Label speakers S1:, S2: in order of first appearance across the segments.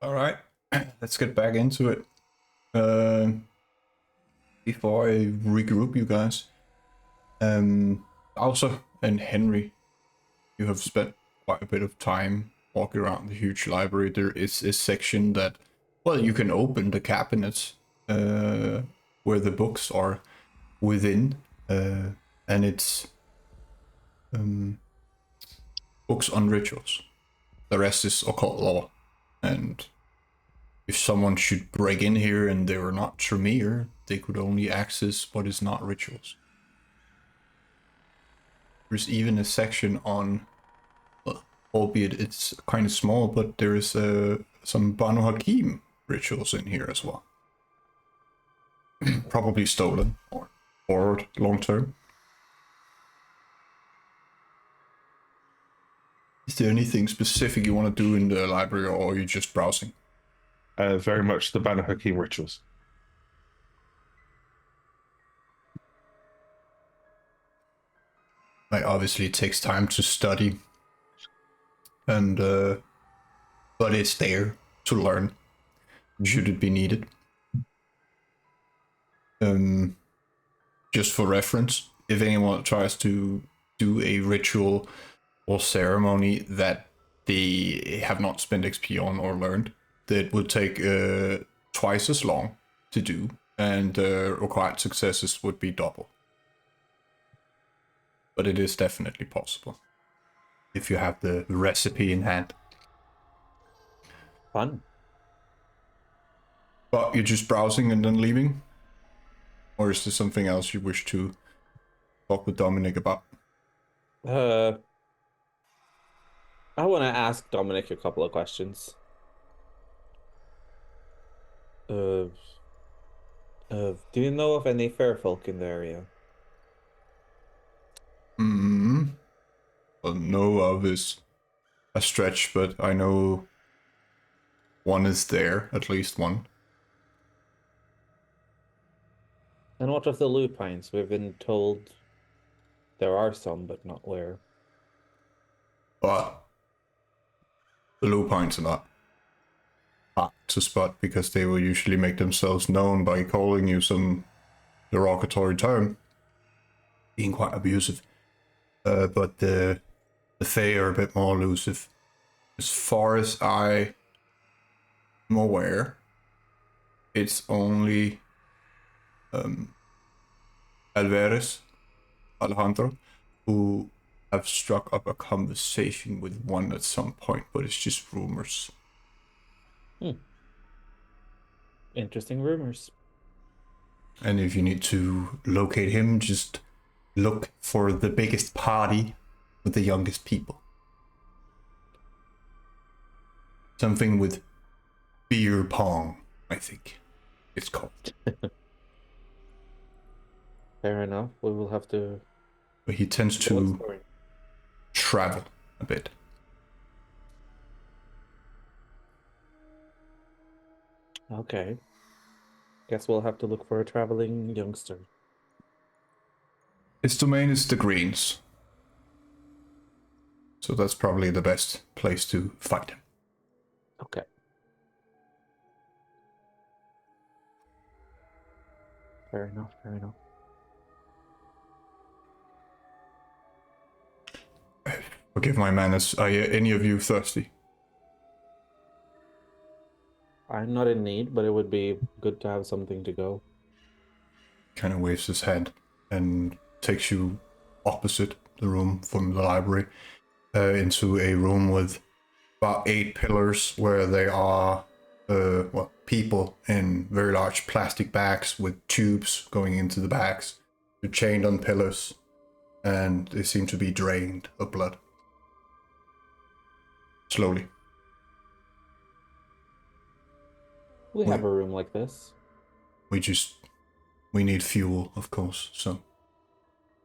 S1: All right, let's get back into it. Before I regroup you guys, also and Henry, you have spent quite a bit of time walking around the huge library. There is a section that, well, you can open the cabinets where the books are within, and it's books on rituals. The rest is occult law, and if someone should break in here and they were not Tremere, they could only access what is not rituals. There's even a section on, albeit it's kind of small, but there is some Banu Hakim rituals in here as well. Probably stolen or borrowed long term. Is there anything specific you want to do in the library, or are you just browsing?
S2: Very much the Banu Hakim rituals.
S1: Like, obviously it takes time to study, and but it's there to learn should it be needed. Just for reference, if anyone tries to do a ritual or ceremony that they have not spent XP on or learned, that would take twice as long to do, and required successes would be double. But it is definitely possible if you have the recipe in hand.
S3: Fun.
S1: But you're just browsing and then leaving? Or is there something else you wish to talk with Dominic about?
S3: I want to ask Dominic a couple of questions. Do you know of any fair folk in the area?
S1: Well, know of is a stretch, but I know one is there, at least one.
S3: And what of the lupines? We've been told there are some, but not where.
S1: But the lupines are not hard to spot because they will usually make themselves known by calling you some derogatory term, being quite abusive. But the Fae are a bit more elusive. As far as I am aware, it's only Alvares, Alejandro, who have struck up a conversation with one at some point, but it's just rumors.
S3: Interesting rumors.
S1: And if you need to locate him, just look for the biggest party with the youngest people. Something with beer pong, I think it's called.
S3: Fair enough. We will have to.
S1: But he tends to travel a bit.
S3: Okay. Guess we'll have to look for a traveling youngster.
S1: His domain is the Greens. So that's probably the best place to find him.
S3: Okay. Fair enough, fair enough.
S1: Forgive my manners. Are any of you thirsty?
S3: I'm not in need, but it would be good to have something to go.
S1: Kind of waves his hand and takes you opposite the room from the library into a room with about 8 pillars where there are people in very large plastic bags with tubes going into the bags. They're chained on pillars and they seem to be drained of blood. Slowly.
S3: We have a room like this.
S1: We need fuel, of course, so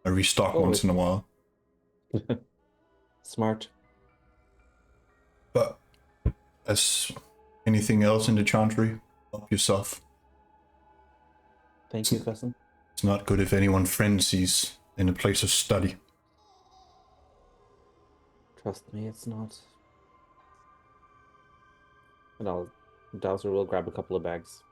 S1: I restock once in a while.
S3: Smart.
S1: But as anything else in the chantry, help yourself.
S3: Thank you, cousin.
S1: It's not good if anyone frenzies in a place of study.
S3: Trust me, it's not. And Dowser will grab a couple of bags.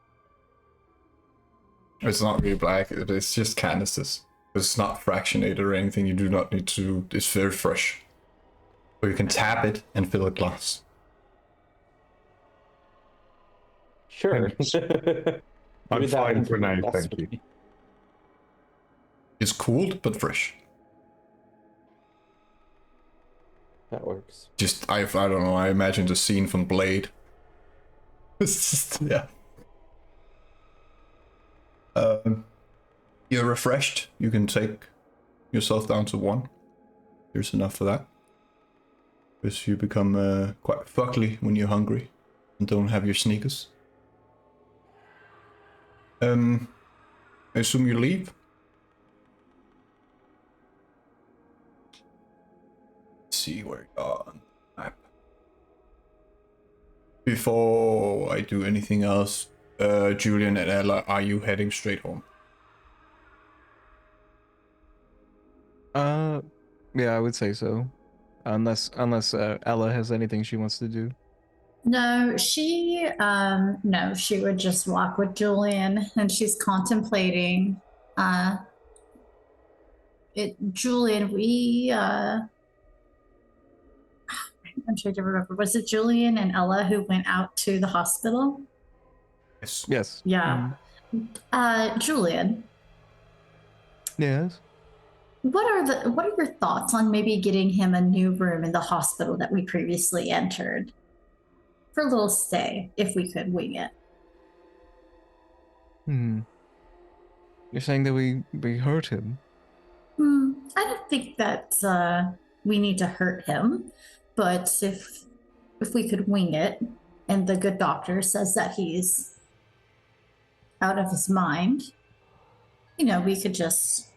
S1: It's not really black, it's just canisters. It's not fractionated or anything, you do not need to, it's very fresh. So you can tap it and fill a glass.
S3: Sure.
S2: I'm
S3: Maybe that
S2: fine
S3: won't
S2: for
S3: be
S2: now,
S3: the best
S2: thank you.
S3: way.
S1: It's cooled, but fresh.
S3: That works.
S1: Just, I don't know, I imagine the scene from Blade. It's just, yeah. You're refreshed, you can take yourself down to 1. There's enough for that. Because you become quite fuckly when you're hungry and don't have your sneakers. I assume you leave? Let's see where you are on the map. Before I do anything else, Julian and Ella, are you heading straight home?
S4: Yeah, I would say so. Unless Ella has anything she wants to do.
S5: No, she would just walk with Julian, and she's contemplating. Julian, I'm trying to remember. Was it Julian and Ella who went out to the hospital?
S1: Yes.
S4: Yes.
S5: Yeah. Julian,
S4: Yes.
S5: what are your thoughts on maybe getting him a new room in the hospital that we previously entered for a little stay, if we could wing it?
S4: You're saying that we hurt him?
S5: I don't think that we need to hurt him, but if we could wing it, and the good doctor says that he's out of his mind, we could just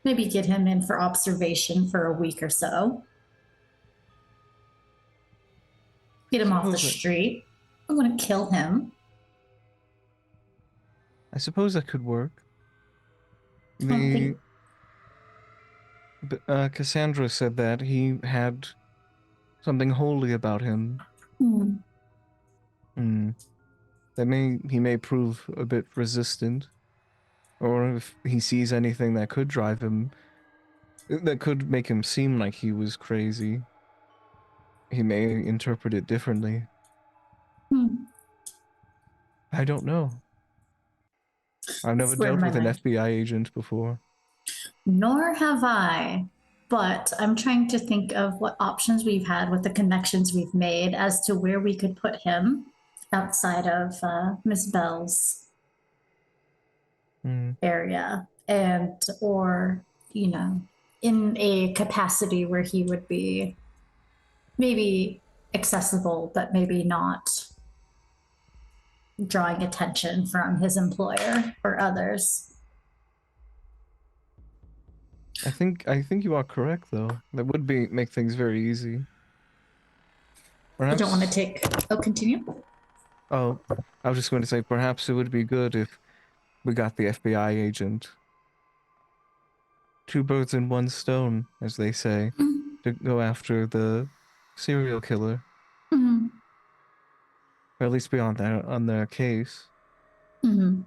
S5: maybe get him in for observation for a week or so. Get him off the street. I wouldn't kill him.
S4: I suppose that could work. Cassandra said that he had something holy about him. He may prove a bit resistant, or if he sees anything that could drive him, that could make him seem like he was crazy, he may interpret it differently. I don't know. I've never dealt with an FBI agent before.
S5: Nor have I. But I'm trying to think of what options we've had with the connections we've made as to where we could put him outside of Miss Bell's area, or in a capacity where he would be maybe accessible, but maybe not drawing attention from his employer or others.
S4: I think you are correct, though. That would make things very easy.
S5: Perhaps... I don't want to take... Oh, continue?
S4: Oh, I was just going to say, perhaps it would be good if we got the FBI agent. 2 birds in 1 stone, as they say, to go after the serial killer. Or at least be on their case.
S5: They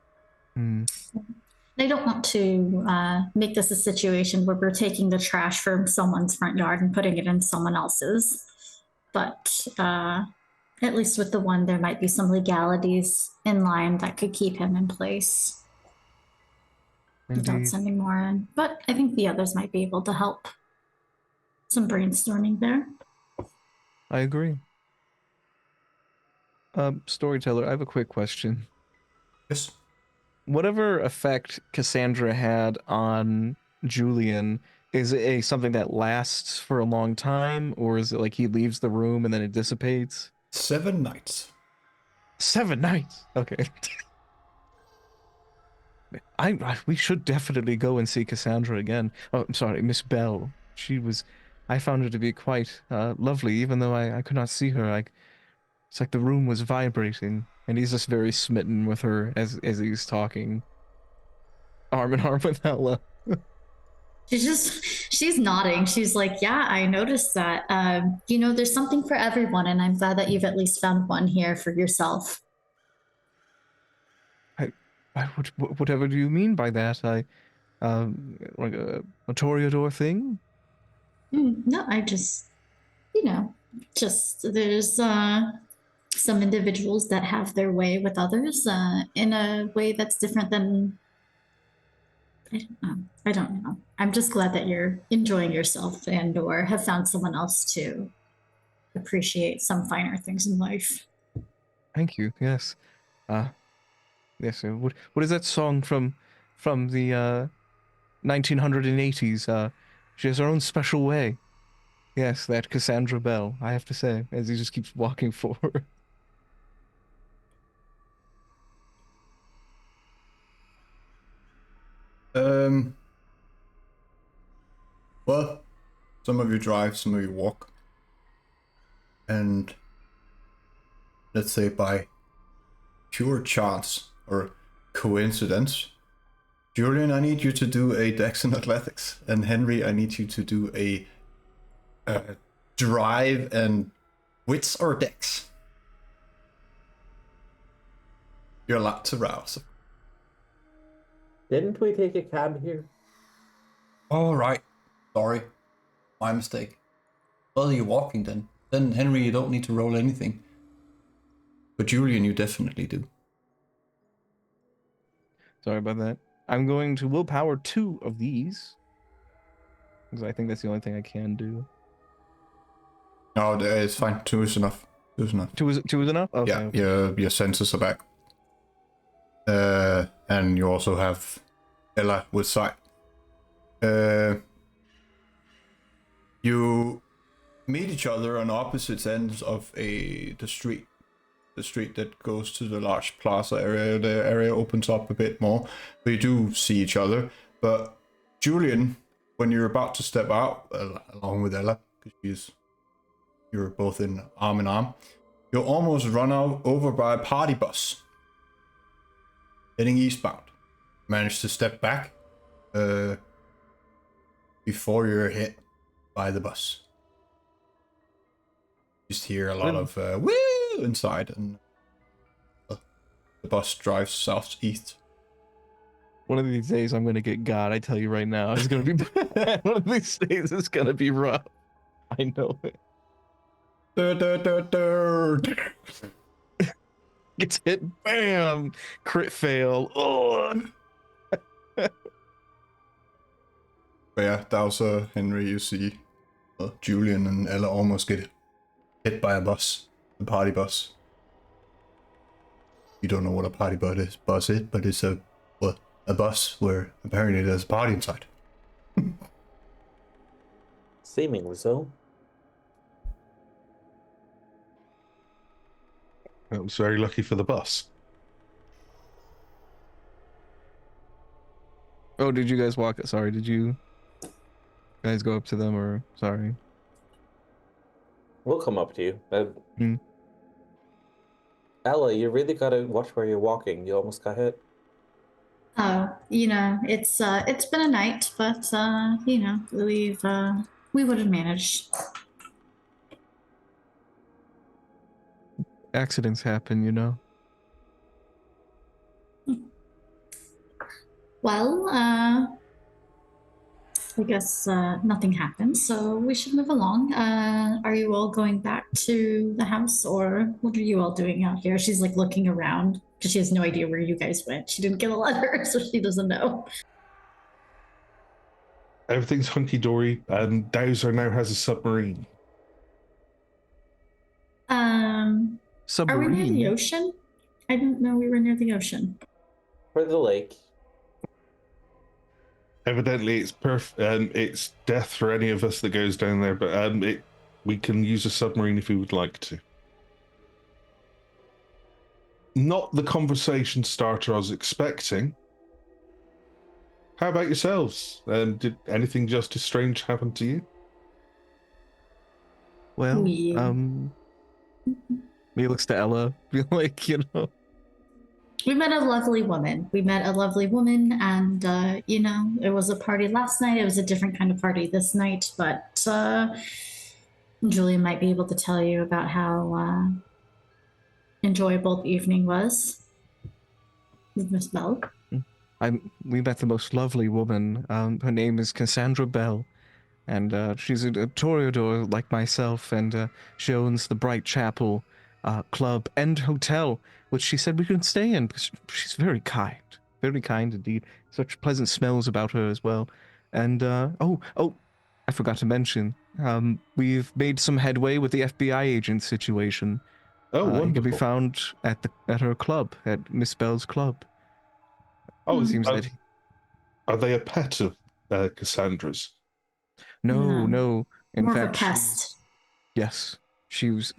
S5: don't want to make this a situation where we're taking the trash from someone's front yard and putting it in someone else's. But at least with the one, there might be some legalities in line that could keep him in place. Indeed. Without sending more in. But I think the others might be able to help. Some brainstorming there.
S4: I agree. Storyteller, I have a quick question.
S1: Yes.
S4: Whatever effect Cassandra had on Julian, is it something that lasts for a long time, or is it like he leaves the room and then it dissipates?
S1: 7 nights.
S4: 7 nights? Okay. We should definitely go and see Cassandra again. Oh, I'm sorry, Miss Bell. I found her to be quite lovely, even though I could not see her. It's like the room was vibrating, and he's just very smitten with her as he's talking. Arm in arm with Ella.
S5: She's nodding. She's like, yeah, I noticed that. There's something for everyone, and I'm glad that you've at least found one here for yourself.
S4: Whatever do you mean by that? Like a toreador thing?
S5: No, I just, there's some individuals that have their way with others in a way that's different than. I don't know. I'm just glad that you're enjoying yourself and/or have found someone else to appreciate some finer things in life.
S4: Thank you. Yes. Uh, yes. What is that song from the 1980s? She has her own special way. Yes, that Cassandra Bell. I have to say, as he just keeps walking forward.
S1: Well, some of you drive, some of you walk. And let's say by pure chance or coincidence, Julian, I need you to do a Dex in Athletics. And Henry, I need you to do a drive and wits or Dex. You're allowed to rouse.
S3: Didn't we take a cab here?
S1: All right. Sorry. My mistake. Well, you're walking then. Then, Henry, you don't need to roll anything. But Julian, you definitely do.
S4: Sorry about that. I'm going to willpower 2 of these. Because I think that's the only thing I can do.
S1: No, it's fine. 2 is enough. 2 is enough.
S4: 2 is enough? Okay.
S1: Yeah,
S4: Okay.
S1: your senses are back. And you also have Ella with sight. You meet each other on opposite ends of the street. The street that goes to the large plaza area. The area opens up a bit more, but you do see each other. But Julian, when you're about to step out, along with Ella, because you're both in arm, you'll almost run over by a party bus heading eastbound. Manage to step back before you're hit by the bus. Just hear a lot of woo inside, and the bus drives southeast.
S4: One of these days I'm gonna get God, I tell you right now. It's gonna be bad. One of these days it's gonna be rough. I know it. Gets hit, bam! Crit fail. Oh.
S1: But yeah, that was Henry. You see Julian and Ella almost get hit by a bus, the party bus. You don't know what a party bus is, but it's a bus where apparently there's a party inside.
S3: Seemingly so.
S2: That was very lucky for the bus.
S4: Oh, did you guys walk? Sorry, did you guys go up to them or sorry?
S3: We'll come up to you.
S4: Hmm.
S3: Ella, you really gotta watch where you're walking. You almost got hit.
S5: Oh, it's been a night, but we would have managed.
S4: Accidents happen, you know.
S5: Well, I guess nothing happened, so we should move along. Are you all going back to the house, or what are you all doing out here? She's like looking around because she has no idea where you guys went. She didn't get a letter, so she doesn't know.
S2: Everything's hunky-dory, and Dowser now has a submarine.
S5: Are we near
S4: Submarine.
S5: the ocean? I didn't know we were near the ocean.
S3: For the lake.
S2: Evidently, it's it's death for any of us that goes down there, but we can use a submarine if we would like to. Not the conversation starter I was expecting. How about yourselves? Did anything just as strange happen to you?
S4: Well,
S5: We-
S4: he looks to Ella, be like, you know.
S5: We met a lovely woman. And it was a party last night. It was a different kind of party this night, but Julia might be able to tell you about how enjoyable the evening was with Miss Bell.
S4: We met the most lovely woman. Her name is Cassandra Bell, and she's a toreador like myself, and she owns the Bright Chapel club and hotel, which she said we could stay in because she's very kind indeed. Such pleasant smells about her as well. And I forgot to mention, we've made some headway with the FBI agent situation.
S2: Oh,
S4: He
S2: wonderful.
S4: can be found at her club, at Miss Bell's club.
S2: Oh,
S4: It seems that
S2: are they a pet of Cassandra's?
S4: No. In
S5: More of a
S4: fact,
S5: pest.
S4: yes, she's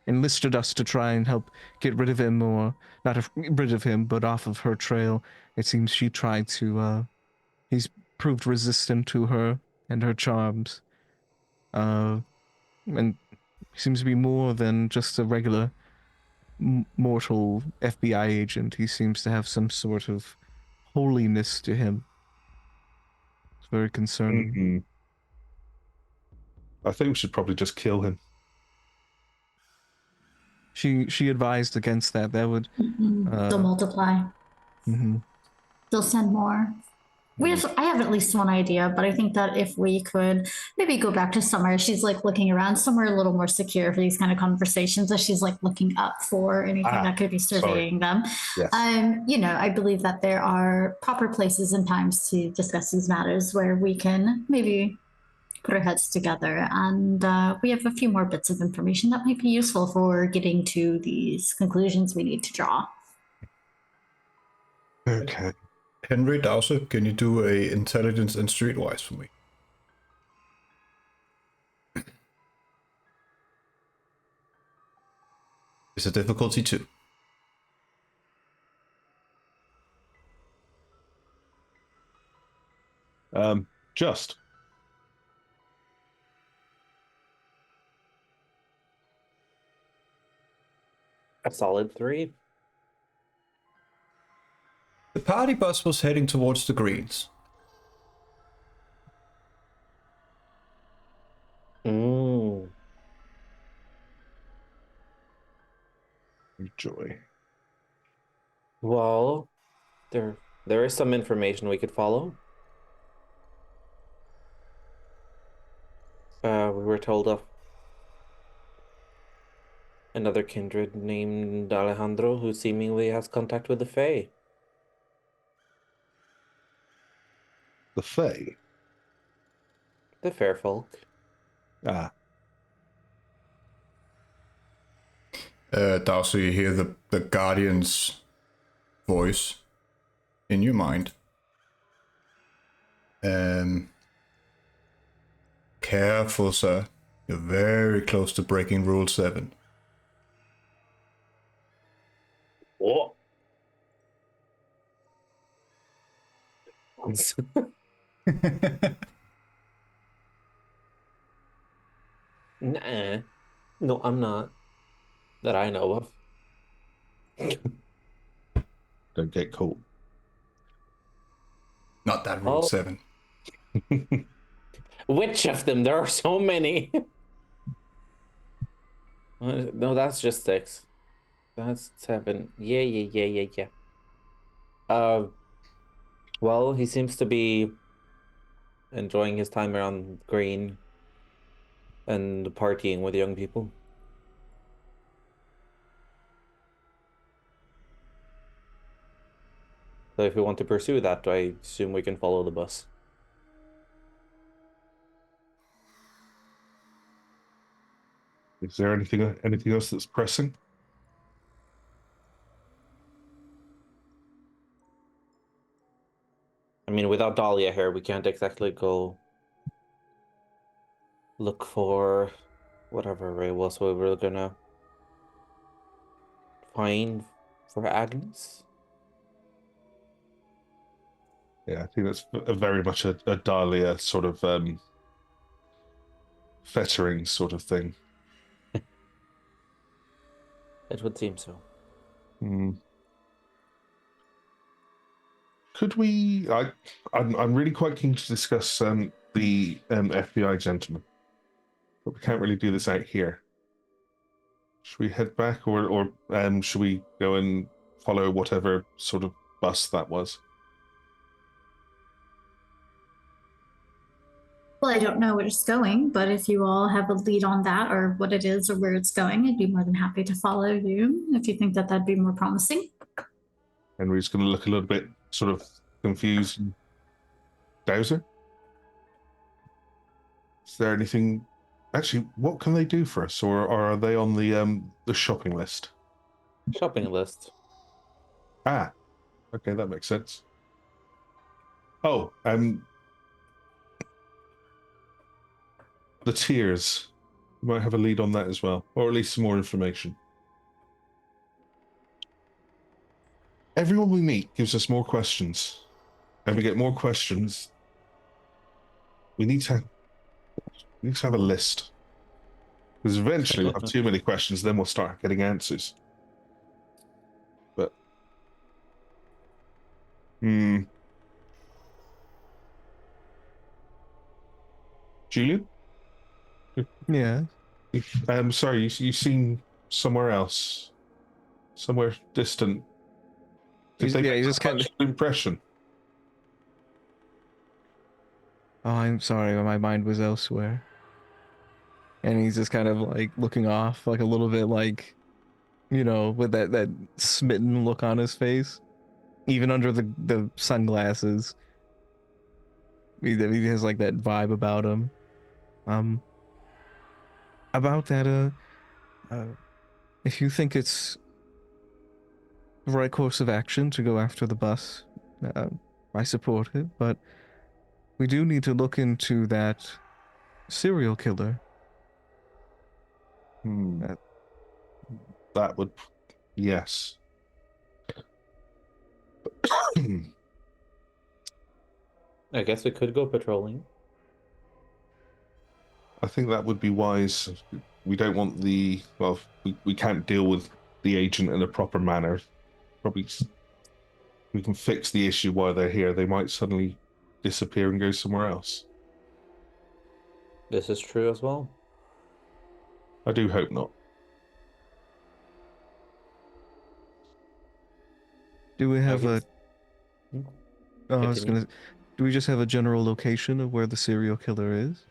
S4: enlisted us to try and help get rid of him, or not rid of him, but off of her trail. It seems she tried to. He's proved resistant to her and her charms, and he seems to be more than just a regular mortal FBI agent. He seems to have some sort of holiness to him. It's very concerning.
S2: Mm-hmm. I think we should probably just kill him.
S4: She advised against that. That would
S5: They'll multiply.
S4: Mm-hmm.
S5: They'll send more. I have at least one idea, but I think that if we could maybe go back to Summer, she's like looking around somewhere a little more secure for these kind of conversations, as she's like looking up for anything that could be surveying them.
S2: Yes.
S5: I believe that there are proper places and times to discuss these matters where we can maybe put our heads together, and we have a few more bits of information that might be useful for getting to these conclusions we need to draw.
S2: Okay.
S1: Henry Dowser, can you do a intelligence and streetwise for me? It's a difficulty 2.
S2: Just.
S3: A solid 3.
S1: The party bus was heading towards the greens.
S2: Joy.
S3: Well, there is some information we could follow. We were told of another kindred named Alejandro who seemingly has contact with the Fae.
S2: The Fae?
S3: The fair folk.
S2: Ah.
S1: Dowser, you hear the Guardian's voice in your mind. Careful, sir. You're very close to breaking Rule 7.
S3: What? Nah. No, I'm not. That I know of.
S2: Don't get caught.
S1: Not that Rule 7.
S3: Which of them? There are so many. No, that's just 6. That's 7. Yeah. Well, he seems to be enjoying his time around Green and partying with young people. So if we want to pursue that, I assume we can follow the bus.
S2: Is there anything else that's pressing?
S3: I mean, without Dahlia here, we can't exactly go look for whatever it was we were gonna find for Agnes.
S2: Yeah, I think that's very much a Dahlia sort of fettering sort of thing.
S3: It would seem so.
S2: Hmm. Could we? I'm really quite keen to discuss the FBI gentleman, but we can't really do this out here. Should we head back, or should we go and follow whatever sort of bus that was?
S5: Well, I don't know where it's going, but if you all have a lead on that or what it is or where it's going, I'd be more than happy to follow you if you think that that'd be more promising.
S2: Henry's going to look a little bit sort of confused. Dowser? Is there anything? Actually, what can they do for us, or are they on the shopping list?
S3: Shopping list.
S2: Ah, okay, that makes sense. Oh, the tiers. You might have a lead on that as well, or at least some more information. Everyone we meet gives us more questions, and we get more questions. We need to have a list, because eventually we'll have too many questions, then we'll start getting answers. But, Julian?
S4: Yeah.
S2: Sorry, you seem somewhere else, somewhere distant. Did they
S4: He's
S2: make
S4: just kind of.
S2: an impression?
S4: Oh, I'm sorry, my mind was elsewhere. And he's just kind of like looking off, like a little bit like, with that smitten look on his face, even under the sunglasses. He has like that vibe about him. About that, if you think it's the right course of action to go after the bus, I support it, but we do need to look into that serial killer.
S2: That would, yes.
S3: I guess we could go patrolling.
S2: I think that would be wise. We don't want we can't deal with the agent in a proper manner. Probably we can fix the issue while they're here. They might suddenly disappear and go somewhere else.
S3: This is true as well.
S2: I do hope not.
S4: Do we have a...
S3: Hmm?
S4: Oh, I was
S3: Continue.
S4: gonna... Do we just have a general location of where the serial killer is?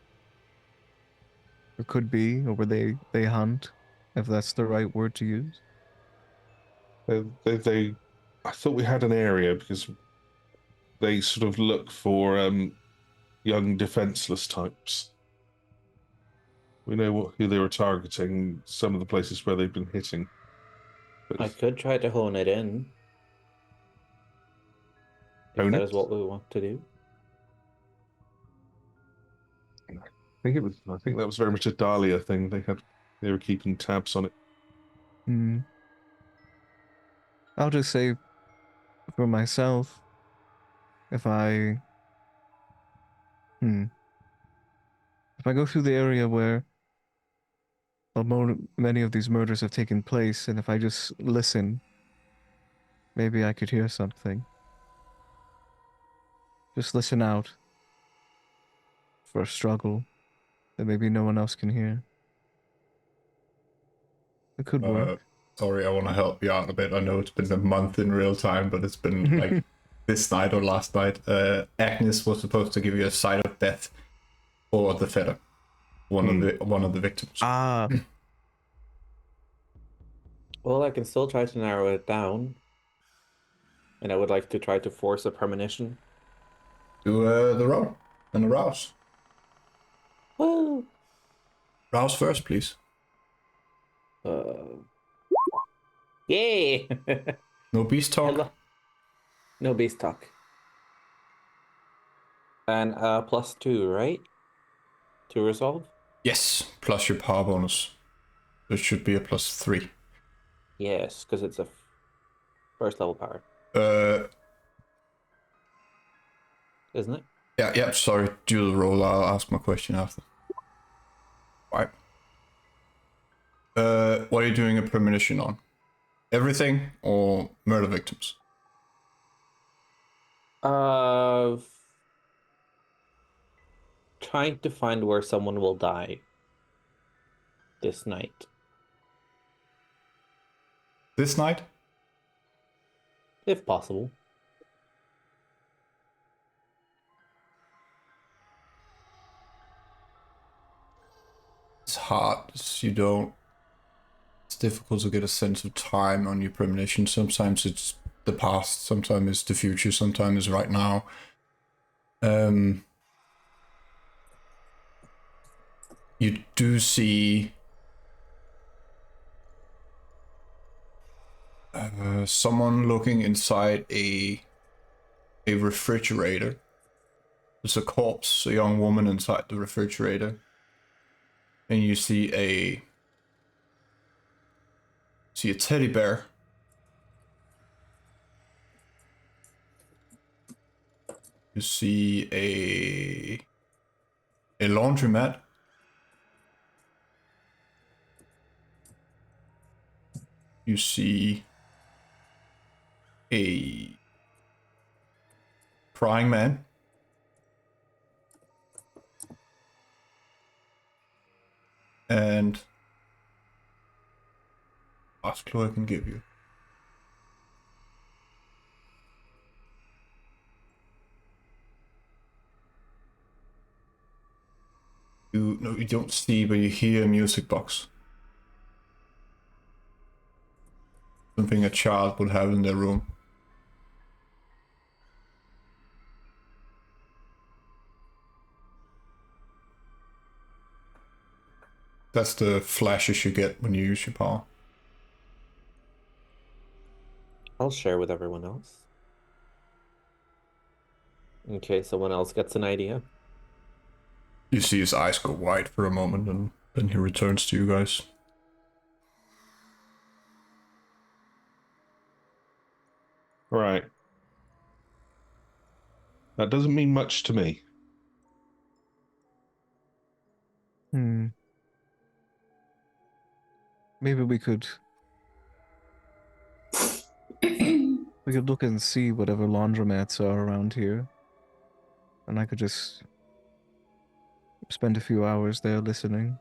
S4: Or could be, or where they hunt, if that's the right word to use?
S2: They I thought we had an area because they sort of look for young defenseless types. We know who they were targeting, some of the places where they've been hitting. But
S3: I could try to hone it in. If
S2: Hone
S3: that
S2: it?
S3: is what we want to do.
S2: I think that was very much a Dahlia thing. They were keeping tabs on it.
S4: I'll just say, for myself, if I go through the area where many of these murders have taken place, and if I just listen, maybe I could hear something. Just listen out for a struggle that maybe no one else can hear. It could work.
S1: Sorry, I want to help you out a bit. I know it's been a month in real time, but it's been like this night or last night. Agnes was supposed to give you a sight of death or the feather, one of the victims.
S4: Ah,
S3: Well, I can still try to narrow it down. And I would like to try to force a premonition.
S1: Do the roll and the rouse.
S3: Well,
S1: Rouse first, please.
S3: yay!
S1: No beast talk.
S3: No beast talk. And +2, right? To resolve?
S1: Yes, plus your power bonus. There should be a +3.
S3: Yes, because it's a first level power, isn't it?
S1: Yeah, sorry, do the roll. I'll ask my question after. Right. What are you doing a premonition on? everything or murder victims?
S3: Trying to find where someone will die this night,
S1: This night?
S3: if possible.
S1: It's hard. It's difficult to get a sense of time on your premonition. Sometimes it's the past, sometimes it's the future, sometimes it's right now. You do see someone looking inside a refrigerator. There's a corpse, a young woman inside the refrigerator. And you see a teddy bear. You see a laundromat. You see a crying man. And last clue I can give you. You don't see, but you hear a music box. Something a child would have in their room. That's the flashes you get when you use your power.
S3: I'll share with everyone else. In case someone else gets an idea.
S1: You see his eyes go wide for a moment, and then he returns to you guys.
S2: Right. That doesn't mean much to me.
S4: Maybe we could look and see whatever laundromats are around here. And I could just spend a few hours there listening.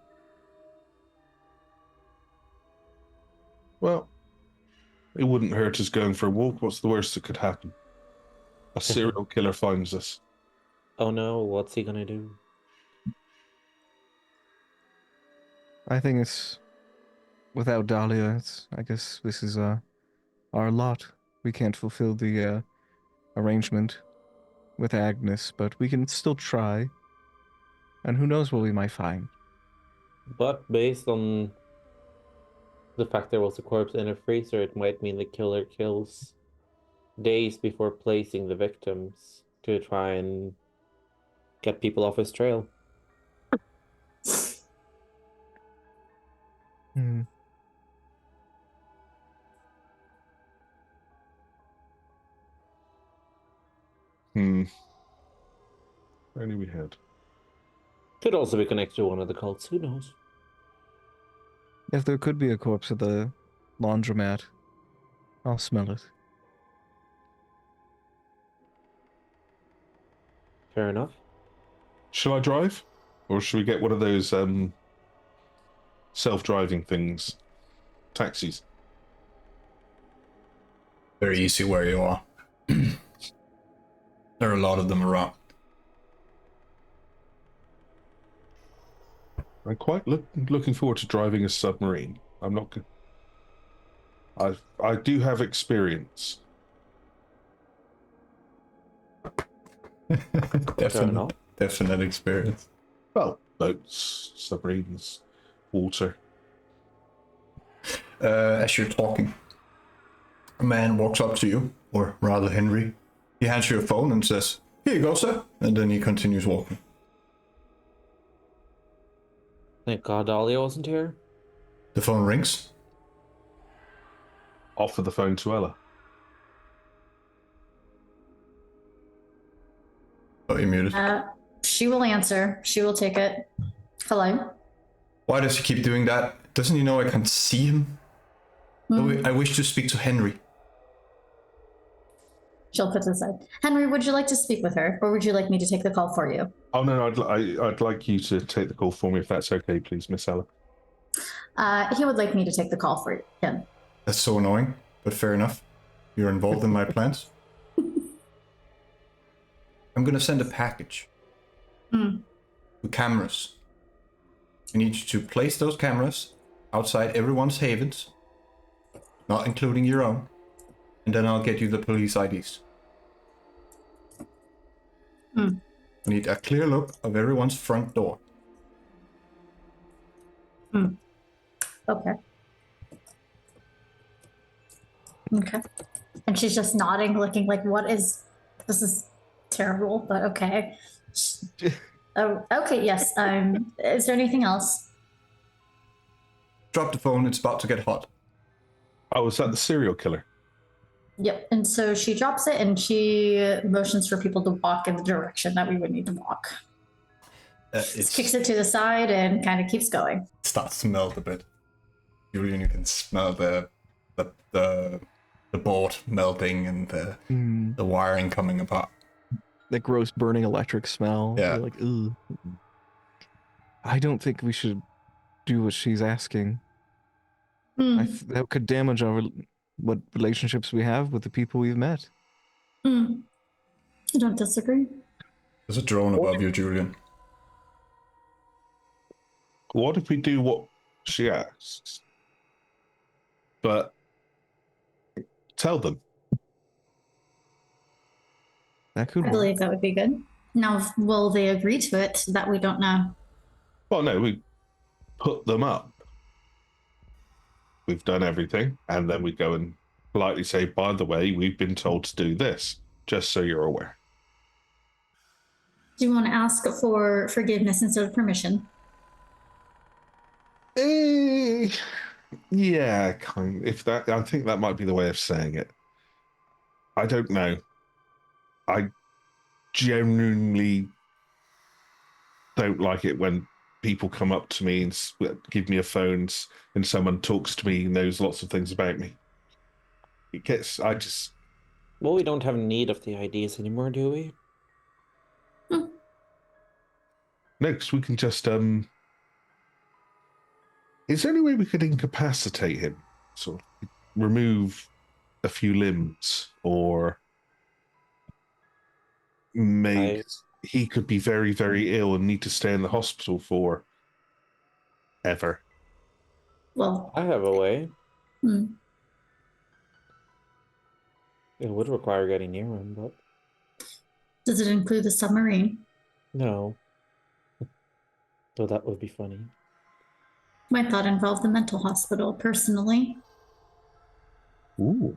S2: Well, it wouldn't hurt us going for a walk. What's the worst that could happen? A serial killer finds us.
S3: Oh no, what's he gonna do?
S4: I think it's without Dahlia, I guess this is our lot. We can't fulfill the arrangement with Agnes, but we can still try. And who knows what we might find.
S3: But based on the fact there was a corpse in a freezer, it might mean the killer kills days before placing the victims to try and get people off his trail.
S4: Hmm.
S2: Only we had.
S3: Could also be connected to one of the cults, who knows?
S4: If there could be a corpse at the laundromat, I'll smell it.
S3: Fair enough.
S2: Shall I drive? Or should we get one of those self-driving things? Taxis.
S1: Very easy where you are. There are a lot of them around.
S2: I'm quite looking forward to driving a submarine. I'm not good. I do have experience.
S1: Definite experience.
S2: Well, boats, submarines, water.
S1: As you're talking, a man walks up to you, or rather Henry. He hands you a phone and says, "Here you go, sir." And then he continues walking.
S3: Thank God Dahlia wasn't here.
S1: The phone rings.
S2: Offer the phone to Ella.
S1: Oh, you're muted.
S5: She will answer. She will take it. Hello.
S1: Why does he keep doing that? Doesn't he know I can't see him? I wish to speak to Henry.
S5: She'll put this aside. Henry, would you like to speak with her, or would you like me to take the call for you?
S2: Oh no, I'd like you to take the call for me if that's okay, please, Miss Ella.
S5: He would like me to take the call for him.
S1: That's so annoying, but fair enough. You're involved in my plans. I'm gonna send a package with cameras. I need you to place those cameras outside everyone's havens, not including your own, and then I'll get you the police IDs. I need a clear look of everyone's front door.
S5: Okay. Okay. And she's just nodding, looking like, this is terrible, but okay. Oh, okay, yes. Is there anything else?
S1: Drop the phone, it's about to get hot.
S2: Oh, is that the serial killer?
S5: Yep. And so she drops it and she motions for people to walk in the direction that we would need to walk.
S1: It
S5: Kicks it to the side and kind of keeps going.
S1: starts to melt a bit. Julian, you can smell the board melting and the wiring coming apart.
S4: That gross burning electric smell.
S1: Yeah.
S4: You're like, ugh. I don't think we should do what she's asking. That could damage what relationships we have with the people we've met.
S5: I don't disagree.
S1: There's a drone above you, Julian.
S2: What if we do what she asks? But tell them.
S4: That could
S5: I
S4: work.
S5: believe that would be good. Now, will they agree to it? That we don't know.
S2: Well, no, we put them up. We've done everything, and then we go and politely say, by the way, we've been told to do this, just so you're aware.
S5: Do you want to ask for forgiveness instead of permission?
S2: Yeah, kind. If that, I think that might be the way of saying it. I don't know. I genuinely don't like it when people come up to me and give me a phone and someone talks to me and knows lots of things about me. It gets,
S3: Well, we don't have need of the IDs anymore, do we?
S2: no, because we can just, is there any way we could incapacitate him? Sort of remove a few limbs or make he could be very, very ill and need to stay in the hospital for ever.
S5: Well,
S3: I have a way.
S5: hmm.
S3: It would require getting near him, but
S5: Does it include the submarine?
S3: no. So that would be funny.
S5: My thought involved the mental hospital, personally.
S2: Ooh.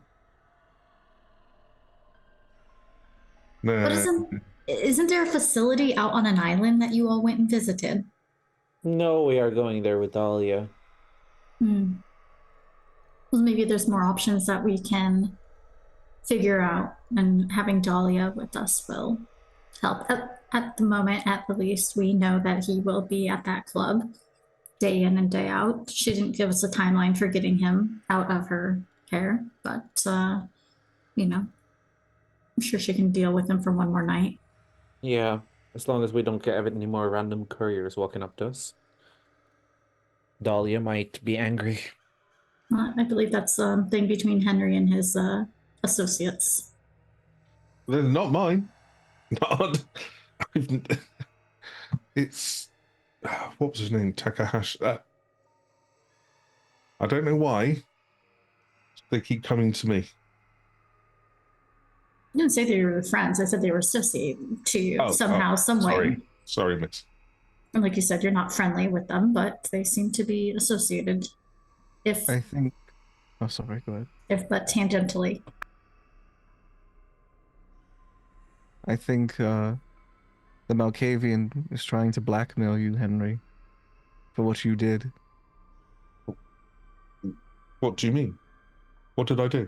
S2: No.
S5: But isn't there a facility out on an island that you all went and visited?
S3: No, we are going there with Dahlia.
S5: Well, maybe there's more options that we can figure out, and having Dahlia with us will help. At the moment, at the least, we know that he will be at that club day in and day out. She didn't give us a timeline for getting him out of her care, but, you know, I'm sure she can deal with him for one more night.
S3: Yeah, as long as we don't get any more random couriers walking up to us. Dahlia might be angry.
S5: I believe that's a thing between Henry and his associates.
S2: They're not mine. Not. It's what was his name? Takahashi. I don't know why they keep coming to me.
S5: I didn't say they were friends. I said they were associated to you somehow, some way.
S2: Sorry, miss.
S5: And like you said, you're not friendly with them, but they seem to be associated.
S4: I think. Oh, sorry. Go ahead.
S5: If but tangentially.
S4: I think the Malkavian is trying to blackmail you, Henry, for what you did.
S2: What do you mean? What did I do?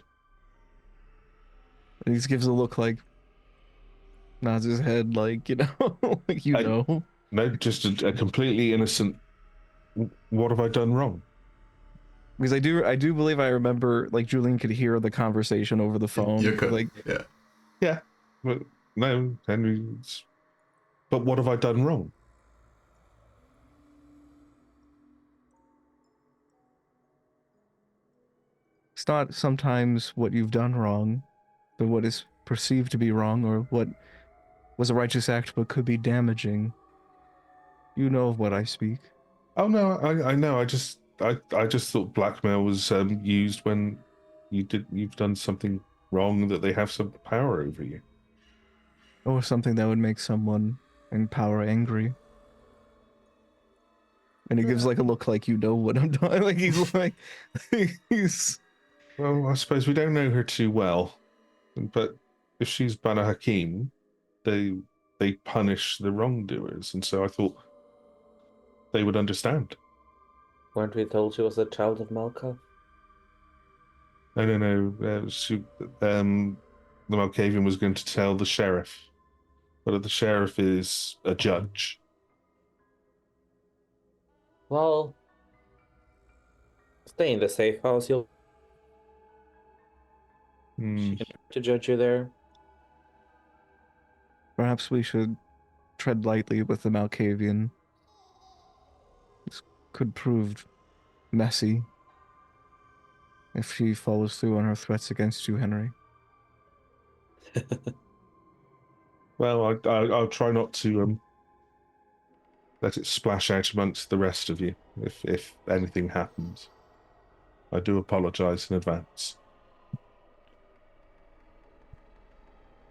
S4: And he just gives a look like, nods his head like, like know.
S2: No, just a completely innocent. What have I done wrong?
S4: Because I do believe I remember like Julian could hear the conversation over the phone.
S1: You could,
S4: Like,
S1: yeah.
S2: Yeah. But no, Henry. But what have I done wrong?
S4: it's not sometimes what you've done wrong, but what is perceived to be wrong, or what was a righteous act but could be damaging. You know of what I speak.
S2: Oh no, I know. I just thought blackmail was used when you've done something wrong that they have some power over you.
S4: Or something that would make someone in power angry. And he gives like a look like you know what I'm doing. Like he's like he's
S2: Well, I suppose we don't know her too well, but if she's Bana Hakim, they punish the wrongdoers, and so I thought they would understand.
S3: Weren't we told she was a child of Malka?
S2: No. The Malkavian was going to tell the sheriff, but the sheriff is a judge.
S3: Well, stay in the safe house. You'll to judge you there.
S4: perhaps we should tread lightly with the Malkavian. This could prove messy if she follows through on her threats against you, Henry.
S2: Well, I'll try not to let it splash out amongst the rest of you if anything happens. I do apologize in advance.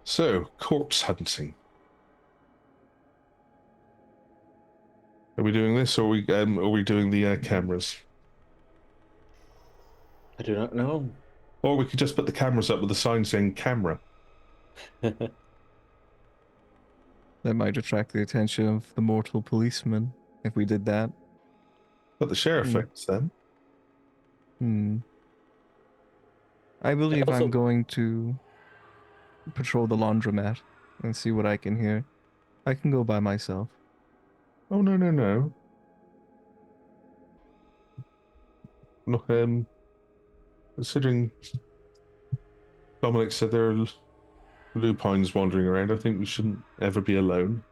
S2: So, corpse hunting. Are we doing this, or are we doing the cameras?
S3: I do not know.
S2: Or we could just put the cameras up with a sign saying "camera."
S4: That might attract the attention of the mortal policeman if we did that.
S2: But the sheriff thinks then.
S4: I believe
S3: also-
S4: I'm going to patrol the laundromat and see what I can hear. I can go by myself.
S2: Oh no. Look, considering Dominic said there are lupines wandering around, I think we shouldn't ever be alone.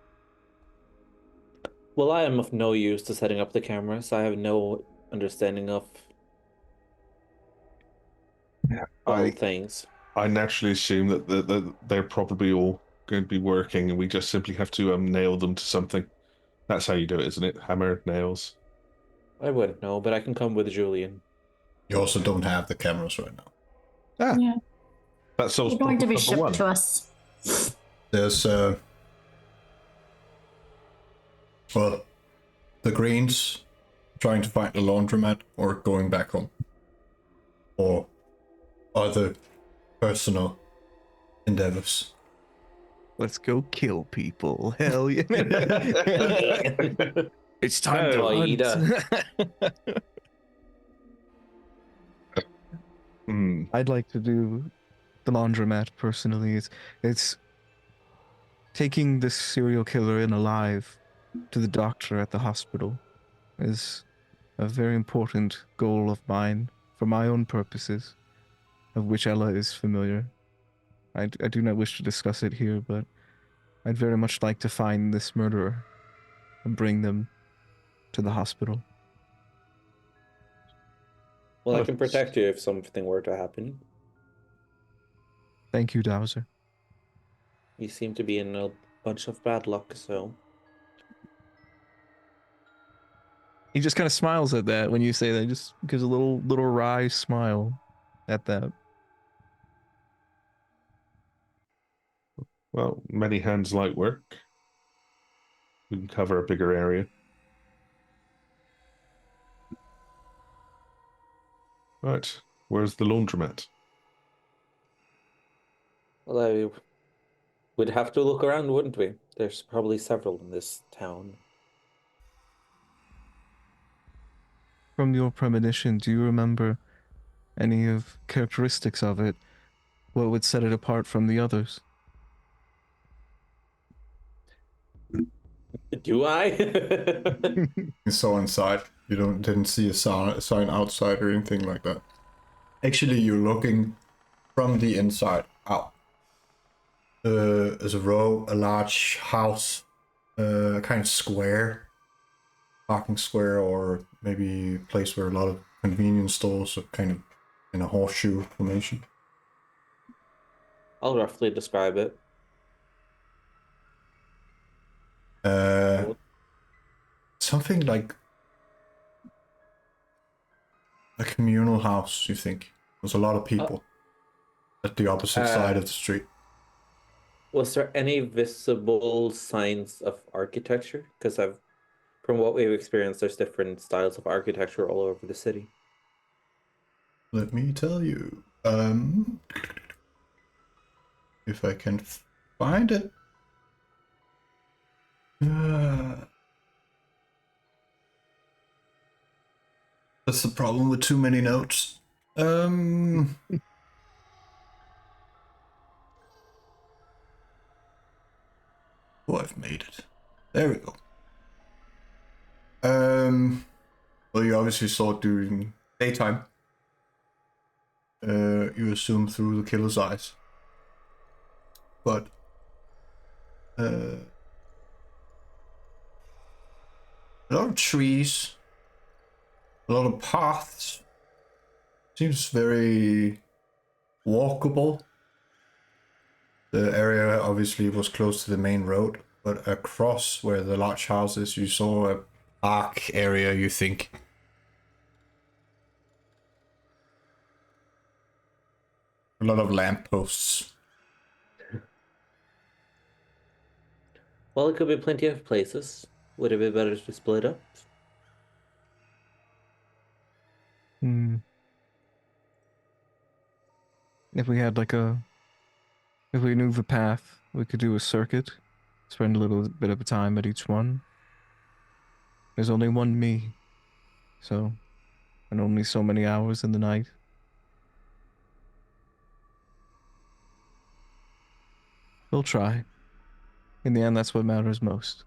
S3: Well, I am of no use to setting up the cameras. I have no understanding of all things.
S2: I naturally assume that they're probably all going to be working, and we just simply have to nail them to something. That's how you do it, isn't it? Hammer, nails.
S3: I wouldn't know, but I can come with Julian.
S1: You also don't have the cameras right now.
S2: Ah,
S5: Yeah.
S2: that solves
S5: They're going to be
S2: problem number
S5: shipped
S2: one.
S5: to us.
S1: There's, well, the Greens trying to find the laundromat or going back home. Or other personal endeavors.
S4: Let's go kill people. Hell yeah. It's time to
S3: Oh,
S4: hunt.
S3: Ida.
S4: I'd like to do the laundromat personally. It's taking this serial killer in alive to the doctor at the hospital is a very important goal of mine for my own purposes, of which Ella is familiar. I do not wish to discuss it here, but I'd very much like to find this murderer and bring them to the hospital.
S3: Well, I can protect you if something were to happen.
S4: Thank you, Dowser.
S3: You seem to be in a bunch of bad luck, so...
S4: He just kind of smiles at that when you say that. He just gives a little wry smile at that.
S2: Well, many hands light work. We can cover a bigger area. Right, where's the laundromat?
S3: Well, we'd have to look around, wouldn't we? There's probably several in this town.
S4: From your premonition, do you remember any of characteristics of it? What would set it apart from the others?
S3: Do I?
S1: So inside. You didn't see a sign outside or anything like that. Actually, you're looking from the inside out. There's a large house, kind of square, parking square, or maybe a place where a lot of convenience stores are kind of in a horseshoe formation.
S3: I'll roughly describe it.
S1: Something like a communal house, you think. There's a lot of people at the opposite side of the street.
S3: Was there any visible signs of architecture? Because from what we've experienced, there's different styles of architecture all over the city.
S1: Let me tell you. If I can find it. That's the problem with too many notes. Oh, I've made it. There we go. Well, you obviously saw it during daytime. You assume through the killer's eyes. But a lot of trees, a lot of paths. Seems very walkable. The area obviously was close to the main road, but across where the large house is, you saw a park area, you think. A lot of lampposts.
S3: Well, it could be plenty of places. Would it be better to split up?
S4: If we had if we knew the path, we could do a circuit, spend a little bit of time at each one. There's only one me, and only so many hours in the night. We'll try. In the end, that's what matters most.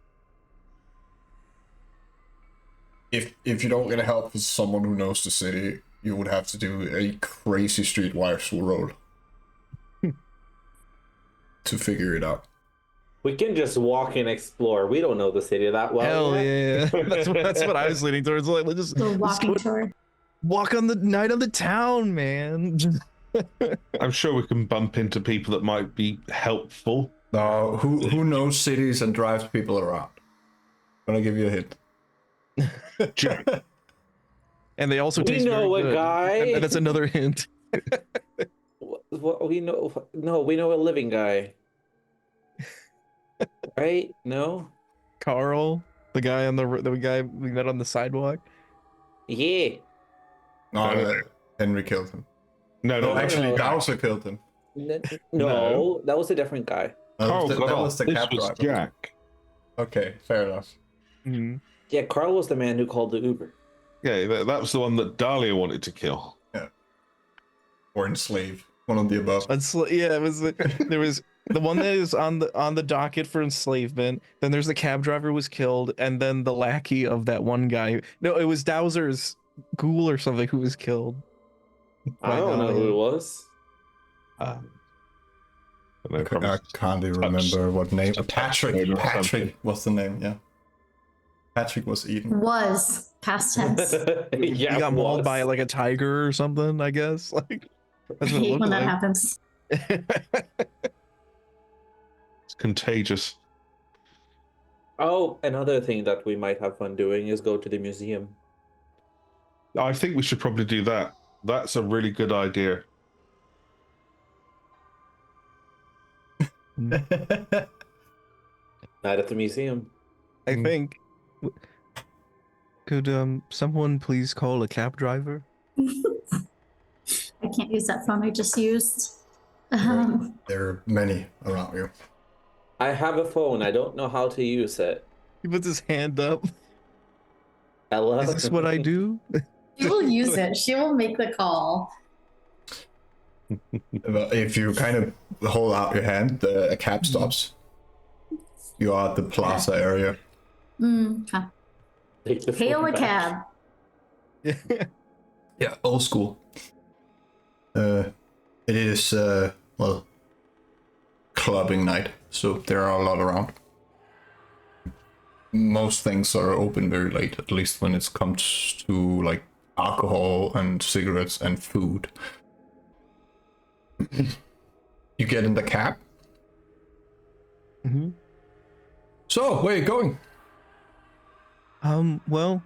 S1: If you don't get help with someone who knows the city, you would have to do a crazy streetwise roll to figure it out.
S3: We can just walk and explore. We don't know the city that well.
S4: Hell
S3: yet.
S4: yeah! That's what I was leaning towards. Like, let's
S5: The
S4: just
S5: walking tour.
S4: walk on the night of the town, man.
S2: I'm sure we can bump into people that might be helpful.
S1: Who knows cities and drives people around? I'm gonna give you a hint.
S2: Jack.
S4: And they also
S3: We
S4: taste
S3: know
S4: very
S3: a
S4: good.
S3: guy.
S4: And that's another hint.
S3: What we know? No, we know a living guy. Right? No.
S4: Carl, the guy we met on the sidewalk.
S3: Yeah.
S1: No, Henry killed him.
S2: No,
S1: No, actually,
S3: no.
S1: Bowser killed him.
S3: No, that was a different guy.
S2: Carl got
S1: that
S2: off.
S1: was the
S2: This
S1: cab
S2: was
S1: driver.
S2: Jack.
S1: Okay, fair enough.
S4: Mm-hmm.
S3: Yeah, Carl was the man who called the Uber.
S2: Yeah, that was the one that Dahlia wanted to kill.
S1: Or enslave. One of the above.
S4: Yeah, it was. There was the one that is on the docket for enslavement. Then there's the cab driver who was killed, and then the lackey of that one guy. No, it was Dowser's ghoul or something who was killed.
S3: I don't know who it was.
S2: And they probably
S1: I can't even remember what name. Patrick. Patrick was the name, yeah. Patrick was eaten.
S5: Was past tense.
S4: He
S3: Yeah,
S4: got mauled
S3: was.
S4: by like a tiger or something, I guess. Like
S5: I
S4: that's what it
S5: hate
S4: looked
S5: when that
S4: like.
S5: happens.
S2: it's contagious.
S3: Oh, another thing that we might have fun doing is go to the museum.
S2: I think we should probably do that. That's a really good idea.
S3: Night at the museum.
S4: I think. Could someone please call a cab driver?
S5: I can't use that phone I just used.
S1: There are many around you.
S3: I have a phone. I don't know how to use it.
S4: He puts his hand up.
S3: Ella?
S4: Is this what I do?
S5: She will use it. She will make the call.
S1: If you kind of hold out your hand, a cab stops. You are at the plaza area.
S5: Okay.
S3: Take the
S5: Hail
S3: phone
S5: a
S3: back.
S5: cab.
S1: Yeah, old school. It is well, clubbing night, so there are a lot around. Most things are open very late, at least when it comes to like alcohol and cigarettes and food. You get in the cab.
S4: Hmm.
S1: So, where are you going?
S4: Well,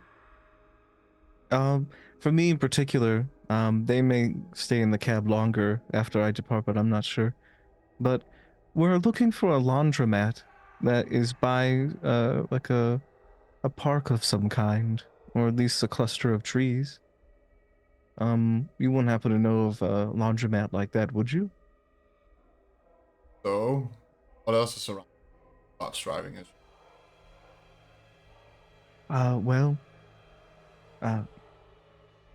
S4: for me in particular, they may stay in the cab longer after I depart, but I'm not sure. But we're looking for a laundromat that is by like a park of some kind, or at least a cluster of trees. You wouldn't happen to know of a laundromat like that, would you?
S1: So, what else is around? Lots driving is.
S4: Well, uh,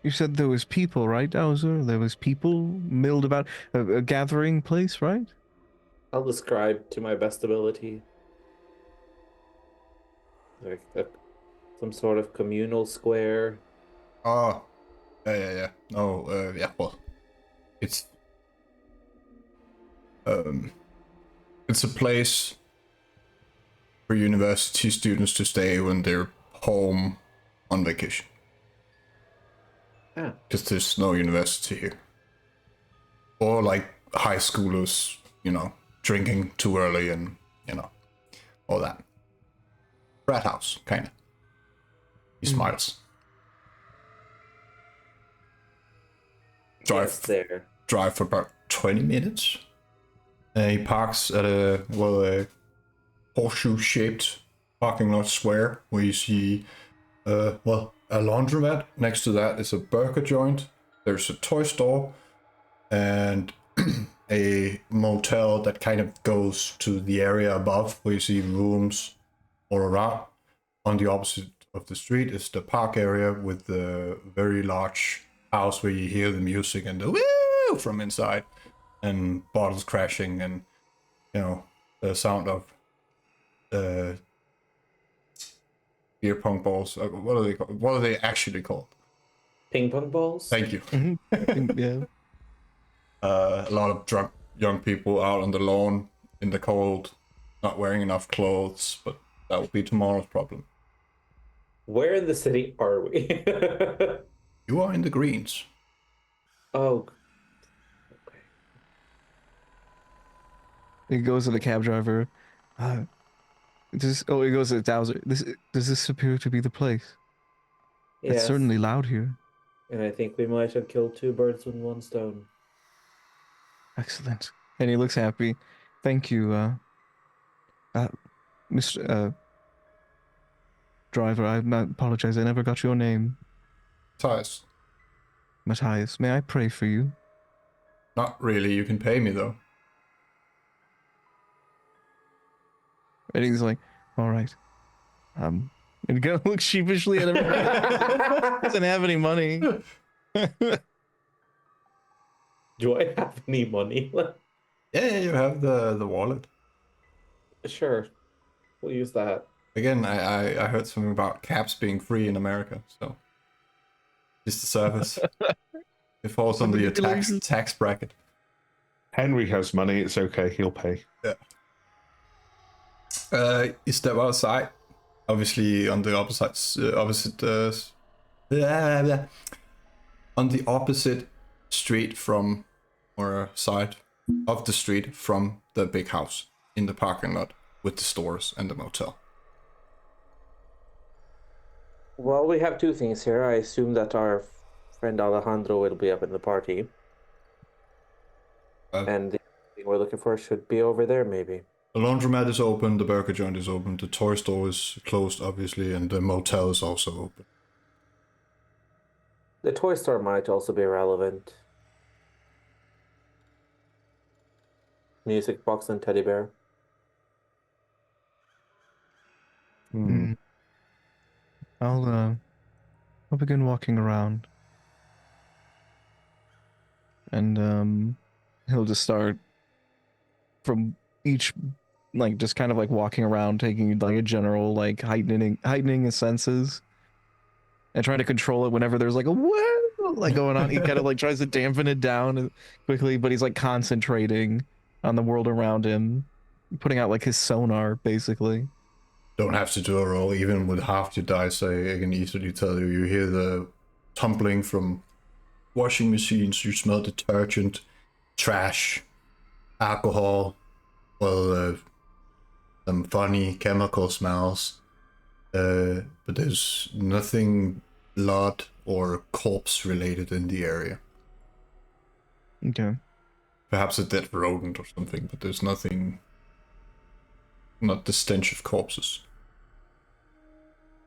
S4: you said there was people, right, Dowser? There was people milled about a gathering place, right?
S3: I'll describe to my best ability. Like some sort of communal square.
S1: Oh, yeah. No, yeah. Well, it's um, it's a place for university students to stay when they're home on vacation.
S3: Ah,
S1: Because there's no university here. Or like high schoolers, drinking too early and, all that. Frat house, kind of. He smiles.
S3: yes, there.
S1: Drive for about 20 minutes. He parks at a horseshoe-shaped parking lot square where you see, a laundromat. Next to that is a burger joint. There's a toy store and a motel that kind of goes to the area above where you see rooms all around. On the opposite of the street is the park area with the very large house where you hear the music and the woo from inside and bottles crashing and the sound of beer pong balls. What are they called? What are they actually called?
S3: Ping pong balls?
S1: Thank you.
S4: Yeah.
S1: A lot of drunk young people out on the lawn in the cold, not wearing enough clothes, but that will be tomorrow's problem.
S3: Where in the city are we?
S1: You are in the greens.
S3: Oh, okay.
S4: He goes to the cab driver. He goes to Dowser. Does this appear to be the place? It's
S3: Yes.
S4: certainly loud here.
S3: And I think we might have killed two birds with one stone.
S4: Excellent. And he looks happy. Thank you, Mr. Driver. I apologize. I never got your name.
S1: Matthias.
S4: Matthias. May I pray for you?
S1: Not really. You can pay me though.
S4: And he's like, all right. And he kind of looks sheepishly at everybody. Doesn't have any money.
S3: Do I have any money?
S1: Yeah, you have the wallet.
S3: Sure. We'll use that.
S1: Again, I heard something about cabs being free in America, so just the service. It falls under your tax bracket.
S2: Henry has money. It's okay. He'll pay.
S1: Yeah. You step outside. Obviously, on the on the opposite street from, or side of the street from the big house in the parking lot with the stores and the motel.
S3: Well, we have two things here. I assume that our friend Alejandro will be up in the party. And the thing we're looking for should be over there, maybe.
S1: The laundromat is open, the burger joint is open, the toy store is closed, obviously, and the motel is also open.
S3: The toy store might also be relevant. Music box and teddy bear.
S4: I'll begin walking around. And he'll just start from each, like, just kind of like walking around, taking like a general, like, heightening his senses. and trying to control it whenever there's like a whoa like going on. He kind of like tries to dampen it down quickly, but he's like concentrating on the world around him, putting out like his sonar basically.
S1: Don't have to do a roll. Even with half your dice, I can easily tell you. You hear the tumbling from washing machines. You smell detergent, trash, alcohol, some funny chemical smells. But there's nothing blood or corpse related in the area.
S4: Okay.
S1: Perhaps a dead rodent or something, but there's nothing. Not the stench of corpses.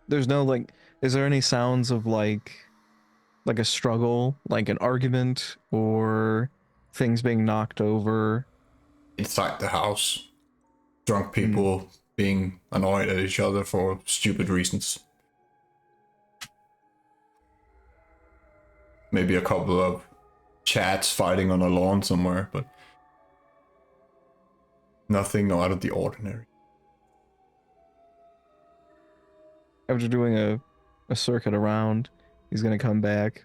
S4: There's no like, is there any sounds of like a struggle, like an argument, or things being knocked over?
S1: Inside the house, drunk people being annoyed at each other for stupid reasons. Maybe a couple of chats fighting on a lawn somewhere, but nothing out of the ordinary.
S4: After doing a circuit around, he's gonna come back.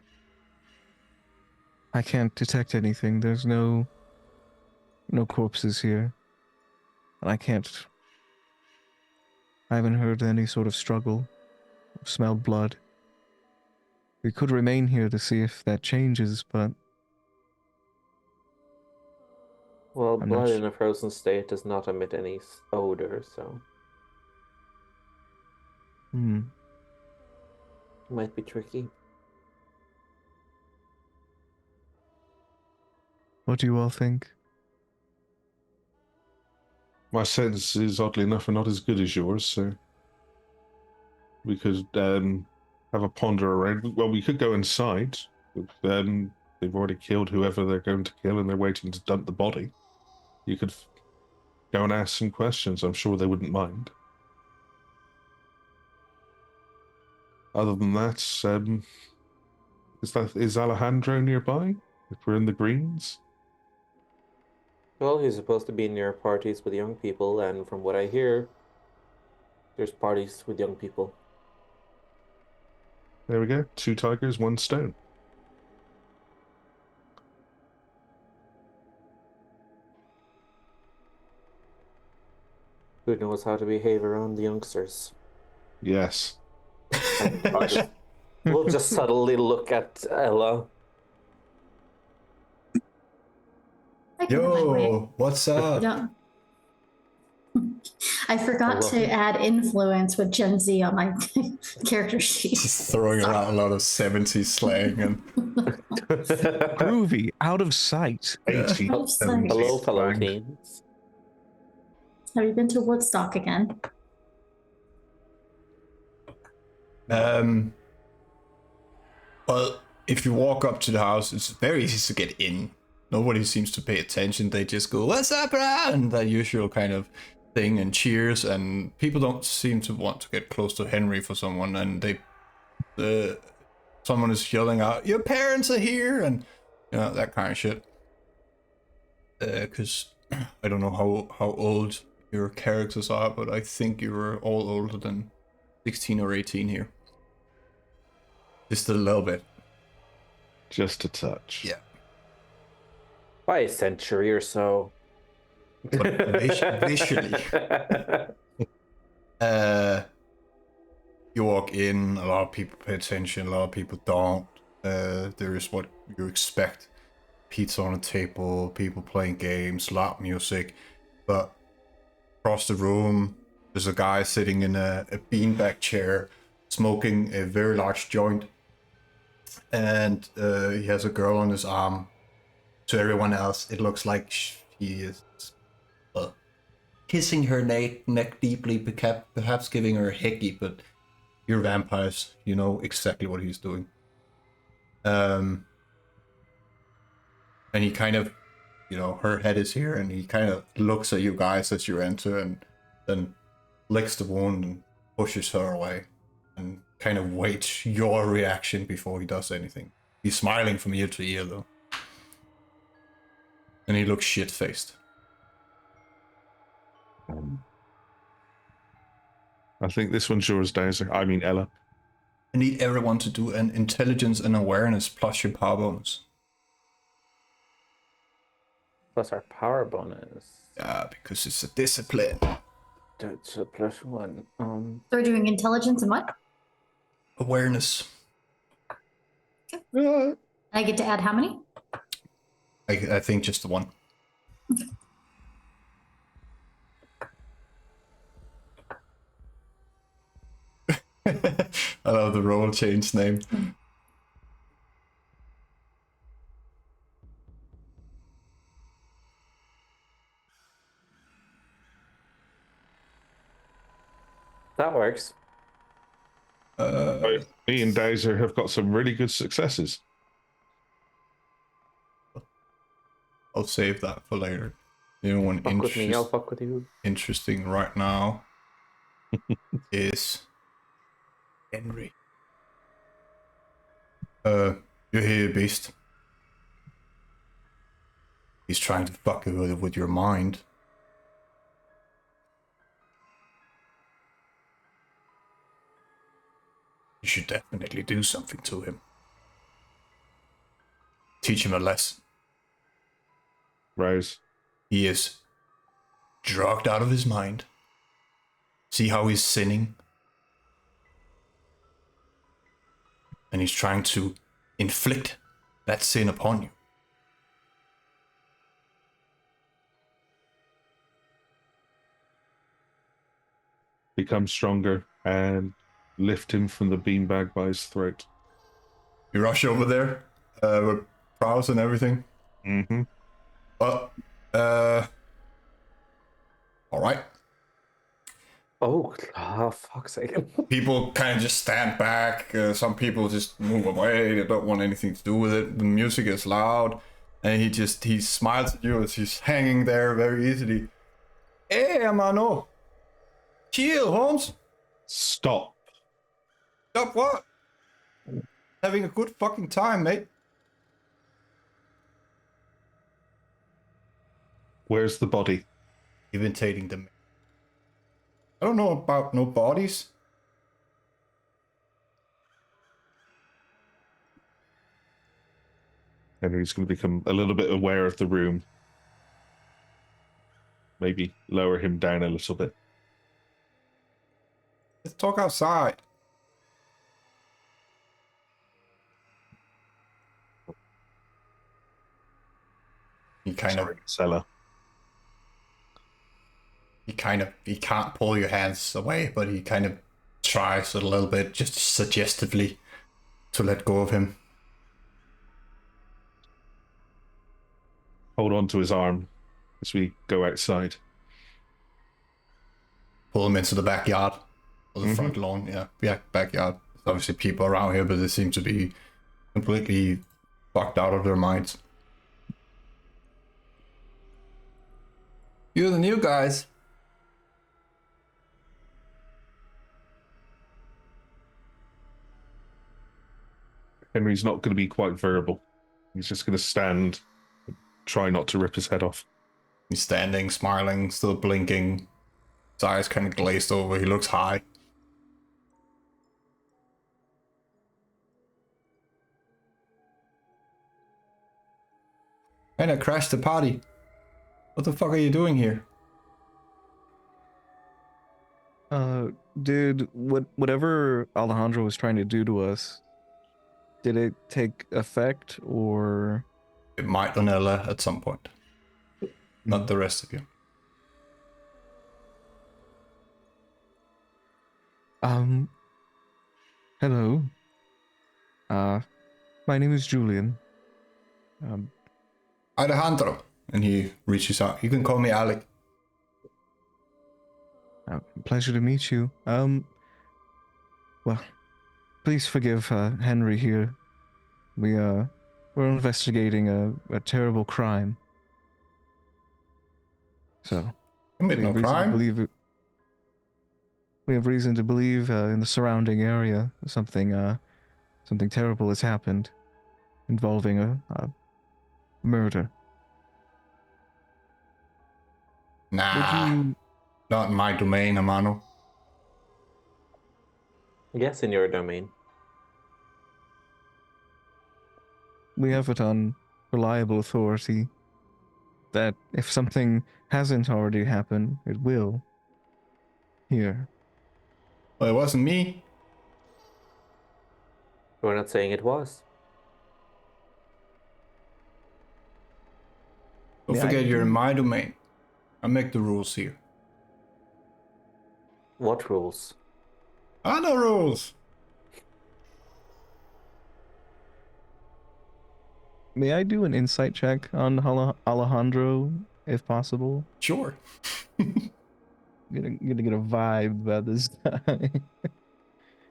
S4: I can't detect anything. There's no corpses here. And I haven't heard any sort of struggle, smelled blood. We could remain here to see if that changes, but
S3: Well,
S4: I'm
S3: blood
S4: not
S3: in a frozen state does not emit any odor, so it might be tricky.
S4: What do you all think?
S2: My sense is, oddly enough, are not as good as yours, so we could have a ponder around. Well, we could go inside. They've already killed whoever they're going to kill, and they're waiting to dump the body. You could go and ask some questions. I'm sure they wouldn't mind. Other than that, is Alejandro nearby? If we're in the greens?
S3: Well, he's supposed to be near parties with young people, and from what I hear, there's parties with young people.
S2: There we go. 2 tigers, 1 stone.
S3: Who knows how to behave around the youngsters?
S2: Yes.
S3: We'll just subtly look at Ella.
S5: I can have my way.
S1: Yo, what's up?
S5: Yeah. I forgot to add influence with Gen Z on my character sheet.
S1: Just throwing around a lot of 70s slang and
S4: Groovy, out of sight.
S2: 80.
S5: Out of sight.
S3: Hello, fellow
S2: Bang.
S3: teens.
S5: Have you been to Woodstock again?
S1: Well, if you walk up to the house, it's very easy to get in. Nobody seems to pay attention. They just go, "What's up, bro?" And that usual kind of thing, and cheers. And people don't seem to want to get close to Henry for someone. And someone is yelling out, "Your parents are here!" And that kind of shit. Because I don't know how old your characters are, but I think you were all older than 16 or 18 here. Just a little bit.
S2: Just a touch.
S1: Yeah.
S3: By a century or so.
S1: But visually. You walk in, a lot of people pay attention, a lot of people don't. There is what you expect. Pizza on a table, people playing games, loud music. But across the room, there's a guy sitting in a beanbag chair, smoking a very large joint. And he has a girl on his arm. To everyone else, it looks like he is kissing her neck deeply, perhaps giving her a hickey, but you're vampires, you know exactly what he's doing. And he kind of, her head is here, and he kind of looks at you guys as you enter, and then licks the wound and pushes her away, and kind of waits your reaction before he does anything. He's smiling from ear to ear, though. And he looks shit-faced.
S2: I think this one's yours, Daisy. I mean, Ella.
S1: I need everyone to do an intelligence and awareness plus your power bonus.
S3: Plus our power bonus.
S1: Yeah, because it's a discipline.
S3: That's a +1.
S5: So we're doing intelligence and what?
S1: Awareness.
S5: I get to add how many?
S1: I think just the one. I love the roll change name.
S3: That works.
S2: Me and Dazer have got some really good successes.
S1: I'll save that for later. You know, one
S3: Fuck with me, I'll fuck with you.
S1: interesting right now is Henry. You're here, beast. He's trying to fuck you with your mind. You should definitely do something to him. Teach him a lesson.
S2: Rose.
S1: He is drugged out of his mind. See how he's sinning? And he's trying to inflict that sin upon you.
S2: Become stronger and lift him from the beanbag by his throat.
S1: You rush over there with prowess and everything.
S2: Mm-hmm.
S1: All right.
S3: Oh, fuck's sake.
S1: People kind of just stand back. Some people just move away. They don't want anything to do with it. The music is loud, and he smiles at you as he's hanging there very easily. Hey, mano. Chill, Holmes.
S2: Stop.
S1: Stop what? Having a good fucking time, mate.
S2: Where's the body?
S1: Imitating them. I don't know about no bodies.
S2: Henry's going to become a little bit aware of the room. Maybe lower him down a little bit.
S1: Let's talk outside. He
S2: Cellar.
S1: he can't pull your hands away, but he kind of tries a little bit, just suggestively, to let go of him.
S2: Hold on to his arm as we go outside.
S1: Pull him into the backyard or the front lawn. Yeah, backyard. There's obviously people around here, but they seem to be completely fucked out of their minds. You're the new guys.
S2: Henry's not going to be quite verbal. He's just going to stand and try not to rip his head off.
S1: He's standing, smiling, still blinking. His eyes kind of glazed over. He looks high. And I crashed the party. What the fuck are you doing here?
S4: Did whatever Alejandro was trying to do to us, did it take effect or?
S1: It might on Ella at some point. Not the rest of you.
S4: Hello. My name is Julian.
S1: Alejandro. And he reaches out. You can call me Alec.
S4: Pleasure to meet you. Well, please forgive Henry here. We're investigating a terrible crime. So
S1: Commit no crime.
S4: We have reason to believe in the surrounding area something terrible has happened involving a murder.
S1: Nah. Not in my domain, Amano.
S3: Yes, in your domain.
S4: we have it on reliable authority that if something hasn't already happened, it will. Here.
S1: Well, it wasn't me.
S3: We're not saying it was.
S1: Don't
S4: Yeah, I
S1: forget you're in
S4: do-
S1: my domain. I make the rules here.
S3: What rules?
S1: I know rules.
S4: May I do an insight check on Alejandro, if possible?
S1: Sure.
S4: Gonna get a vibe about this guy.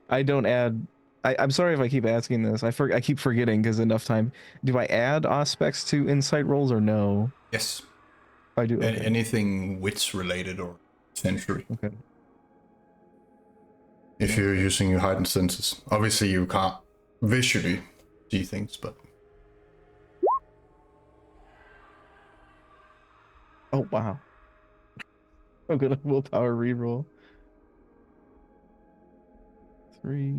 S4: I don't add. I'm sorry if I keep asking this. I keep forgetting because enough time. Do I add aspects to insight rolls or no?
S1: Yes.
S4: I do. Okay.
S1: Anything wits related or sensory.
S4: Okay.
S1: If you're using your heightened senses. Obviously you can't visually see things, but
S4: Oh wow. I'm gonna willpower reroll. 3.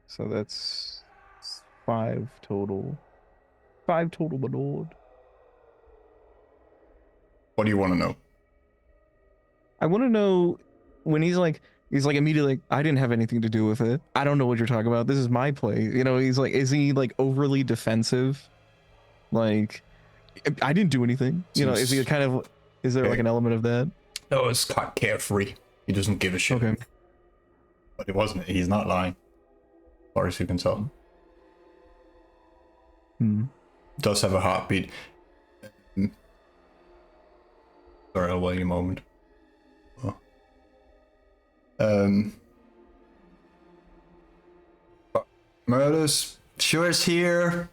S4: So that's 5 total. 5 total, my lord.
S1: what do you want to know?
S4: I want to know when he's like immediately like, I didn't have anything to do with it. I don't know what you're talking about. This is my play. You know, he's like, is he like overly defensive? Like, I didn't do anything. You know, is he kind of, is there like an element of that?
S1: No, it's quite carefree. He doesn't give a shit.
S4: Okay.
S1: But it wasn't. He's not lying. As far as you can tell. Does have a heartbeat. Sorry, I'll wait a moment. But Murders sure is here.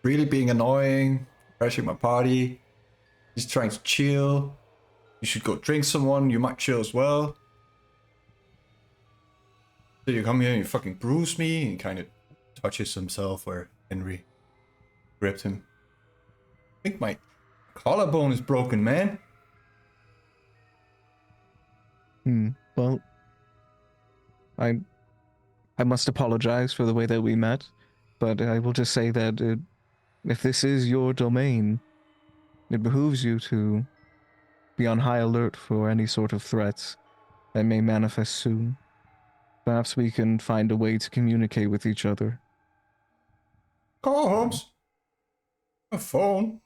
S1: Really being annoying. Crashing my party. He's trying to chill. You should go drink someone. You might chill as well. So you come here and you fucking bruise me and kind of touches himself where Henry gripped him. I think my collarbone is broken, man.
S4: Well, I must apologize for the way that we met, but I will just say that if this is your domain, it behooves you to be on high alert for any sort of threats that may manifest soon. Perhaps we can find a way to communicate with each other.
S1: Call Holmes. A phone.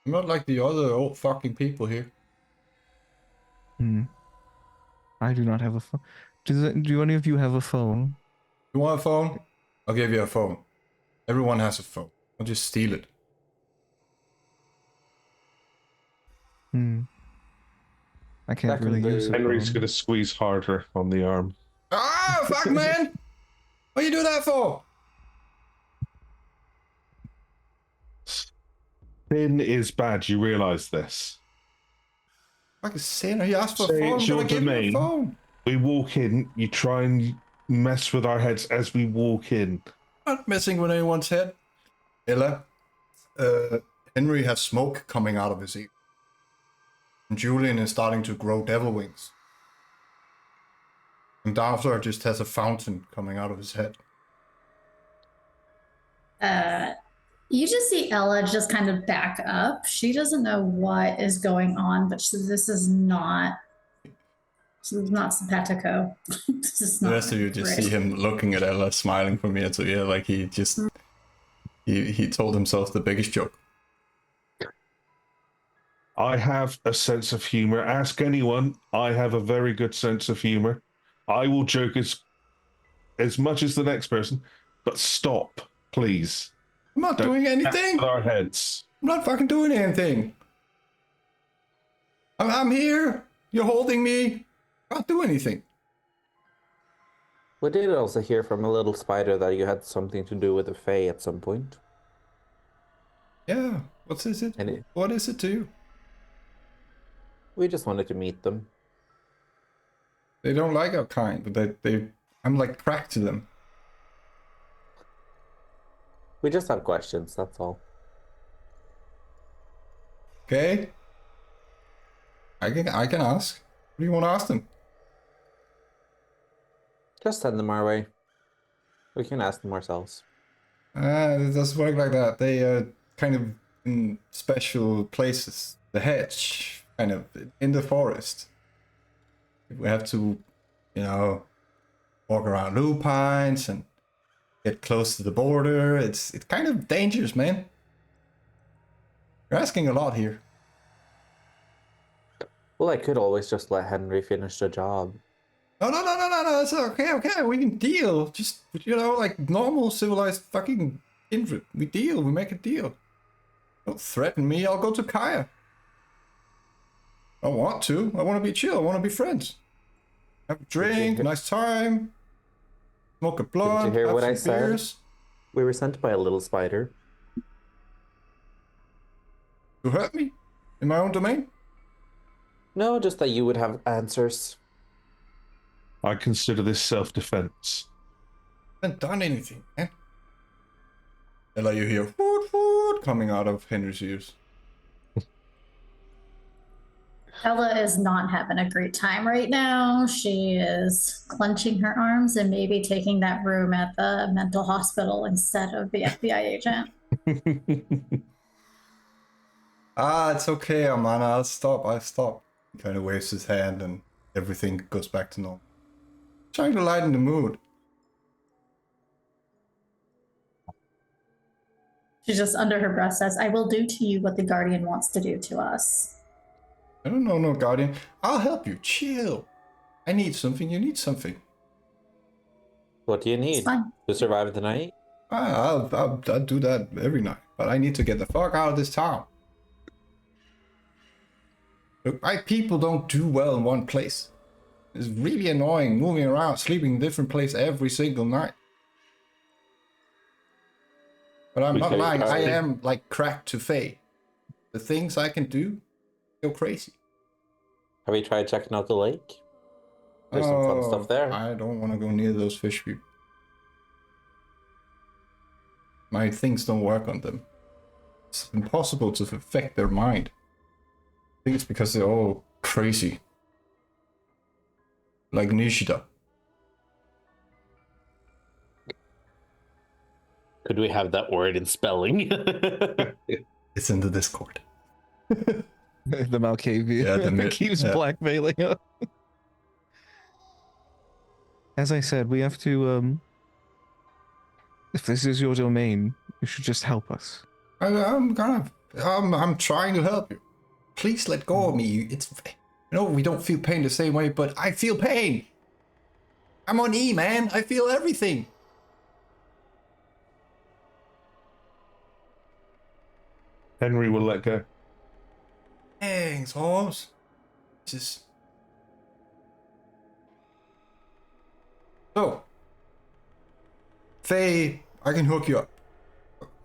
S1: I'm not like the other old fucking people here.
S4: I do not have a phone. Do any of you have a phone?
S1: You want a phone? I'll give you a phone. Everyone has a phone. I'll just steal it.
S4: I can't
S3: That
S4: really
S3: can
S4: use
S3: be-
S4: a
S2: Henry's
S4: phone.
S2: going to squeeze harder on the arm.
S1: Ah, fuck, man! What you do that for?
S2: Thin is bad, you realise this.
S1: Fucking sinner, he asked for
S2: Say
S1: a phone.
S2: it's
S1: I'm
S2: your
S1: gonna give him a
S2: domain.
S1: phone.
S2: We walk in, you try and mess with our heads as we walk in.
S1: Not messing with anyone's head. Ella, Henry has smoke coming out of his ear. And Julian is starting to grow devil wings. And Darthur just has a fountain coming out of his head.
S5: You just see Ella just kind of back up. She doesn't know what is going on, but this is not simpatico. This is
S1: The
S5: not
S1: rest of you just
S5: great.
S1: see him looking at Ella, smiling from ear to ear, like he just he told himself the biggest joke.
S2: I have a sense of humor. Ask anyone. I have a very good sense of humor. I will joke as much as the next person, but stop, please.
S1: I'm not
S2: Don't
S1: doing
S2: mess
S1: anything.
S2: with our heads.
S1: I'm not fucking doing anything. I'm here. You're holding me. Can't do anything.
S3: We did also hear from a little spider that you had something to do with the Fae at some point.
S1: Yeah. What is it?
S3: And
S1: What is it to you?
S3: we just wanted to meet them.
S1: They don't like our kind, but I'm like cracked to them.
S3: We just have questions, that's all.
S1: Okay. I can ask. What do you want to ask them?
S3: Just send them our way. We can ask them ourselves.
S1: It doesn't work like that. They are kind of in special places. The hedge, kind of in the forest. We have to, walk around lupines and get close to the border. It's kind of dangerous, man. You're asking a lot here.
S3: Well, I could always just let Henry finish the job.
S1: No. It's okay. We can deal. Just, like normal civilized fucking kindred. We deal. We make a deal. Don't threaten me. I'll go to Kaya. I want to. I want to be chill. I want to be friends. Have a drink, nice time. Smoke a blunt.
S3: Did you hear
S1: have
S3: what I
S1: some
S3: said?
S1: beers.
S3: We were sent by a little spider.
S1: To hurt me? In my own domain?
S3: No, just that you would have answers.
S2: I consider this self-defense.
S1: I haven't done anything, man. Ella, you hear food coming out of Henry's ears.
S5: Ella is not having a great time right now. She is clenching her arms and maybe taking that room at the mental hospital instead of the FBI agent.
S1: It's okay, Amana. I'll stop. He kind of waves his hand and everything goes back to normal. Trying to lighten the mood.
S5: She just under her breath says, I will do to you what the Guardian wants to do to us.
S1: I don't know, no Guardian. I'll help you. Chill. I need something. You need something.
S3: What do you
S5: It's
S3: need
S5: fine.
S3: to survive the night?
S1: I'll do that every night. But I need to get the fuck out of this town. Look, my people don't do well in one place. It's really annoying moving around, sleeping in different place every single night. But I'm not
S3: Okay,
S1: lying. I
S3: alright.
S1: am like cracked to Faye. The things I can do go crazy.
S3: Have you tried checking out the lake? There's some fun stuff there.
S1: I don't want to go near those fish people. My things don't work on them. It's impossible to affect their mind. I think it's because they're all crazy. Like Nishida.
S3: Could we have that word in spelling?
S1: It's in the Discord.
S4: The Malkavian
S1: Yeah, the
S4: keeps
S1: yeah.
S4: blackmailing us. As I said, we have to, if this is your domain, you should just help us.
S1: I'm trying to help you. Please let go of me. It's, we don't feel pain the same way, but I feel pain. I'm on E, man. I feel everything.
S2: Henry will let go.
S1: Thanks, Holmes. Just so, Faye, I can hook you up.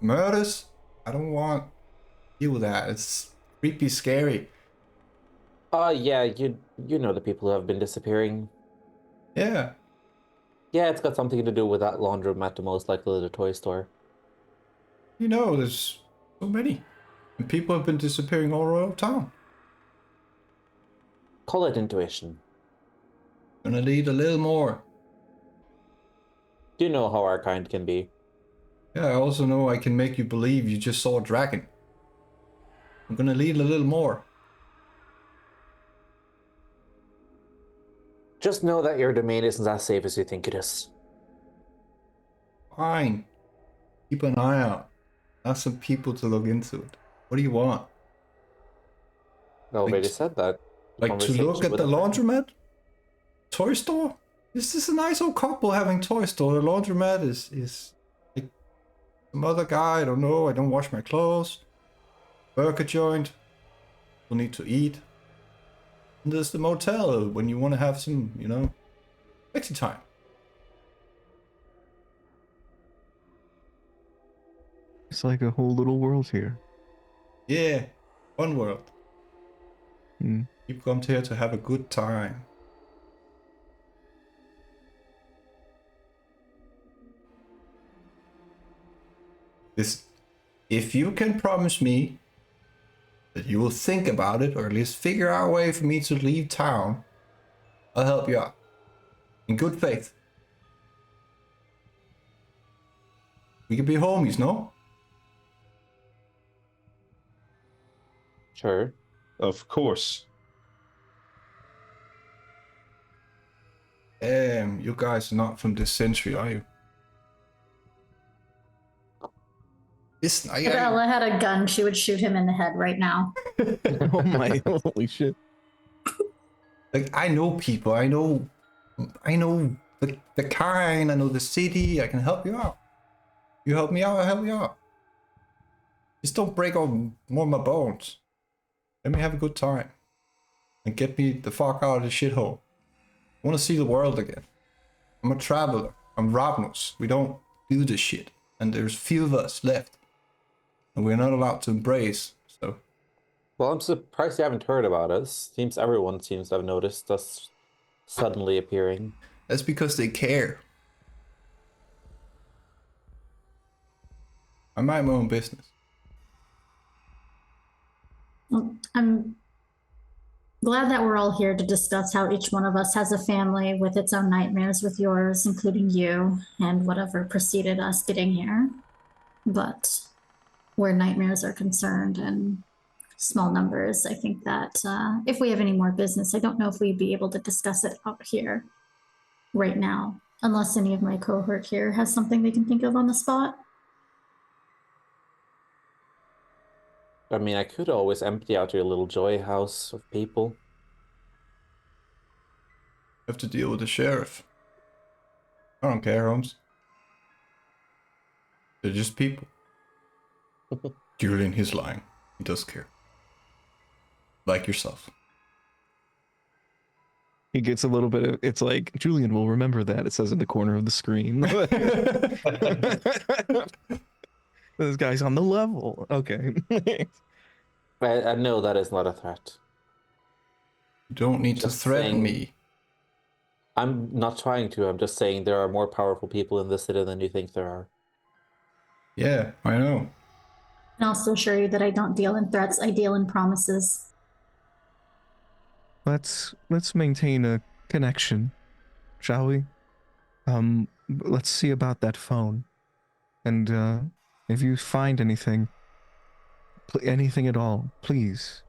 S1: Murders? I don't want to deal with that. It's creepy, scary.
S3: Yeah, you know the people who have been disappearing.
S1: Yeah.
S3: Yeah, it's got something to do with that laundromat, most likely the toy store.
S1: There's so many. And people have been disappearing all around town.
S3: Call it intuition.
S1: Gonna need a little more.
S3: You know how our kind can be.
S1: Yeah, I also know I can make you believe you just saw a dragon. I'm gonna need a little more.
S3: Just know that your domain isn't as safe as you think it is.
S1: Fine. Keep an eye out. Ask some people to look into it. What do you want?
S3: I already said that.
S1: Like to look at the laundromat? Toy store? This is a nice old couple having toy store. The laundromat is like some other guy, I don't know, I don't wash my clothes. Burger joint. We'll need to eat. And there's the motel when you want to have some, sexy time.
S4: It's like a whole little world here.
S1: Yeah, fun world.
S4: Hmm.
S1: You've come here to have a good time. If you can promise me that you will think about it, or at least figure out a way for me to leave town, I'll help you out. In good faith. We can be homies, no?
S3: Sure.
S2: Of course.
S1: You guys are not from this century, are you? Listen,
S5: If Ella had a gun, she would shoot him in the head right now.
S4: Oh my, holy shit.
S1: like, I know people. I know the kind. I know the city. I can help you out. You help me out, I help you out. Just don't break all more of my bones. Let me have a good time. And get me the fuck out of the shithole. I want to see the world again. I'm a traveler. I'm Ravnos. We don't do this shit. And there's few of us left. And we're not allowed to embrace, so...
S3: Well, I'm surprised you haven't heard about us. Seems everyone seems to have noticed us suddenly appearing.
S1: That's because they care. I mind my own business.
S5: Well, I'm glad that we're all here to discuss how each one of us has a family with its own nightmares, with yours, including you, and whatever preceded us getting here. But where nightmares are concerned and small numbers, I think that if we have any more business, I don't know if we'd be able to discuss it out here right now, unless any of my cohort here has something they can think of on the spot.
S3: I mean, I could always empty out your little joy house of people.
S1: Have to deal with the sheriff. I don't care, Holmes. They're just people. Julian, he's lying. He does care. Like yourself.
S4: He gets a little bit of, it's like, Julian will remember that. It says in the corner of the screen. This guy's on the level. Okay.
S3: I know that is not a threat.
S1: You don't need
S3: Just
S1: to threaten
S3: saying-
S1: me.
S3: I'm not trying to. I'm just saying there are more powerful people in this city than you think there are.
S1: Yeah, I know.
S5: And also assure you that I don't deal in threats, I deal in promises.
S4: Let's maintain a connection, shall we? Let's see about that phone. And if you find anything at all, please.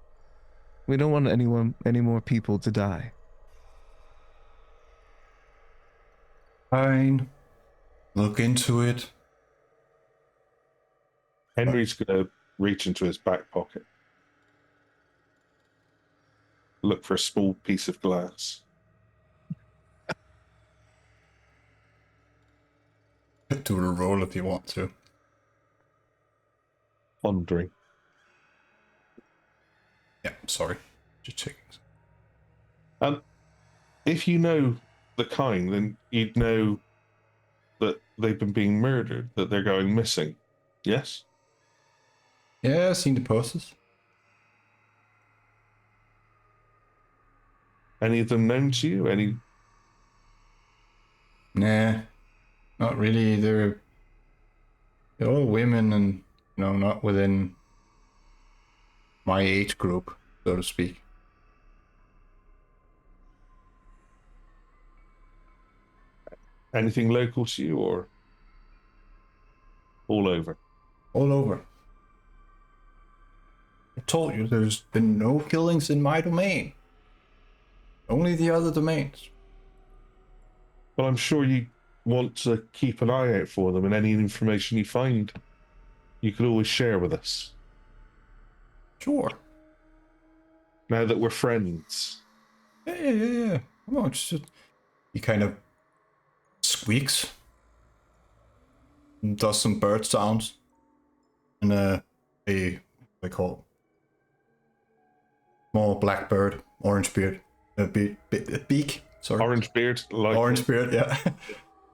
S4: We don't want any more people to die.
S1: Fine. Look into it.
S2: Henry's going to reach into his back pocket. Look for a small piece of glass.
S1: Do a roll if you want to.
S2: Pondering.
S1: Yeah, sorry. Just checking.
S2: If you know the kind, then you'd know that they've been being murdered, that they're going missing. Yes?
S1: Yeah, I've seen the posters.
S2: Any of them known to you? Any?
S1: Nah, not really. They're all women and, not within my age group, so to speak.
S2: Anything local to you or all over?
S1: All over. I told you there's been no killings in my domain. Only the other domains.
S2: Well, I'm sure you want to keep an eye out for them, and any information you find, you could always share with us.
S1: Sure.
S2: Now that we're friends.
S1: Yeah. Come on, he kind of squeaks. And does some bird sounds. And what they call small black bird, orange beard, beak. Sorry,
S2: Orange beard, like
S1: orange beard. Yeah,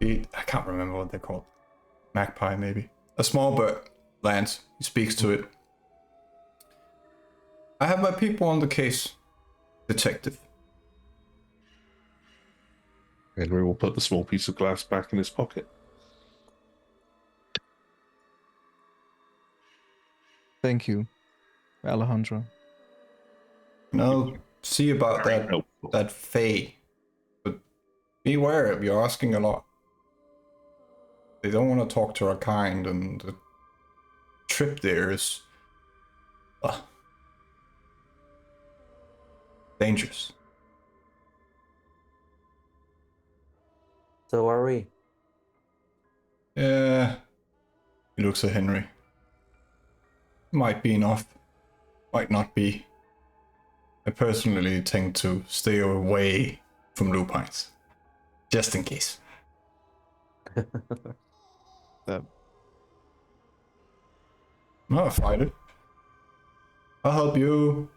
S1: I can't remember what they're called. Magpie, maybe. A small bird lands. He speaks to it. I have my people on the case, detective.
S2: Henry will put the small piece of glass back in his pocket.
S4: Thank you, Alejandro.
S1: No, see about
S2: Very
S1: that
S2: helpful.
S1: that. 'Fae. But beware, you're asking a lot. They don't want to talk to our kind, and the trip there is dangerous.
S3: So are we.
S1: Yeah. He looks at Henry. Might be enough. Might not be. I personally tend to stay away from lupines. Just in case. I'll fight it. I'll help you.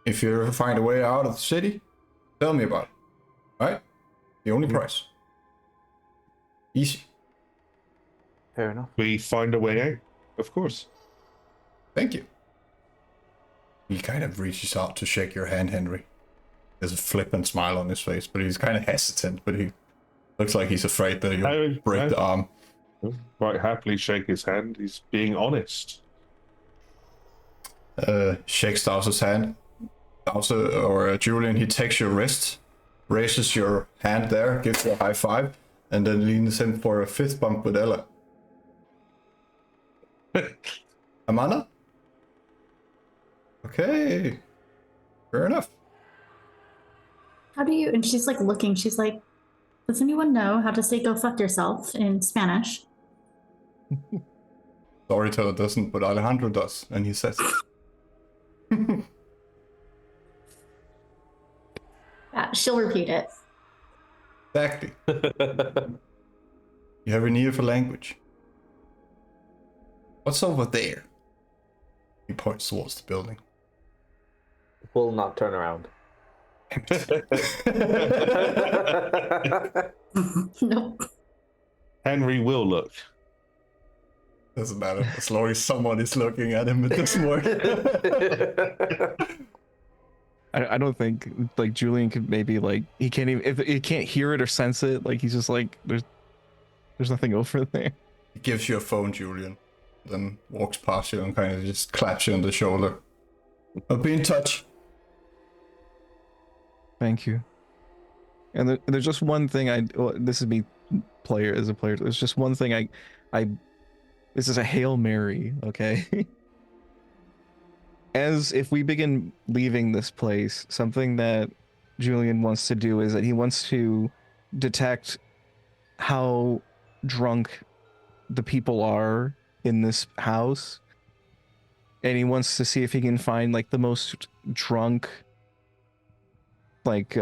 S1: If you ever find a way out of the city, tell me about it. Right? The only price. Easy.
S3: Fair enough.
S2: We find a way out, of course.
S1: Thank you. He kind of reaches out to shake your hand, Henry. There's a flippant smile on his face, but he's kind of hesitant, but he looks like he's afraid that you'll break the arm.
S2: Quite happily shake his hand. He's being honest.
S1: Shakes Dowser's hand. Dowser, or Julian, he takes your wrist, raises your hand there, gives you a high five, and then leans in for a fist bump with Ella. Amanda? Okay. Fair enough.
S5: How do you? And she's like looking. She's like, does anyone know how to say "go fuck yourself" in Spanish?
S1: Storyteller doesn't, but Alejandro does, and he says it.
S5: She'll repeat it.
S1: Exactly. You have an ear for language. What's over there? He points towards the building.
S3: Will not turn around.
S5: Nope.
S2: Henry will look.
S1: Doesn't matter. As long as someone is looking at him, it doesn't work.
S4: I don't think like Julian could maybe like he can't even if he can't hear it or sense it, like he's just like there's nothing over there.
S1: He gives you a phone, Julian, then walks past you and kind of just claps you on the shoulder. I'll be in touch.
S4: Thank you. And there's just one thing this is me player as a player. There's just one thing I this is a Hail Mary, okay? As if we begin leaving this place, something that Julian wants to do is that he wants to detect how drunk the people are in this house. And he wants to see if he can find like the most drunk like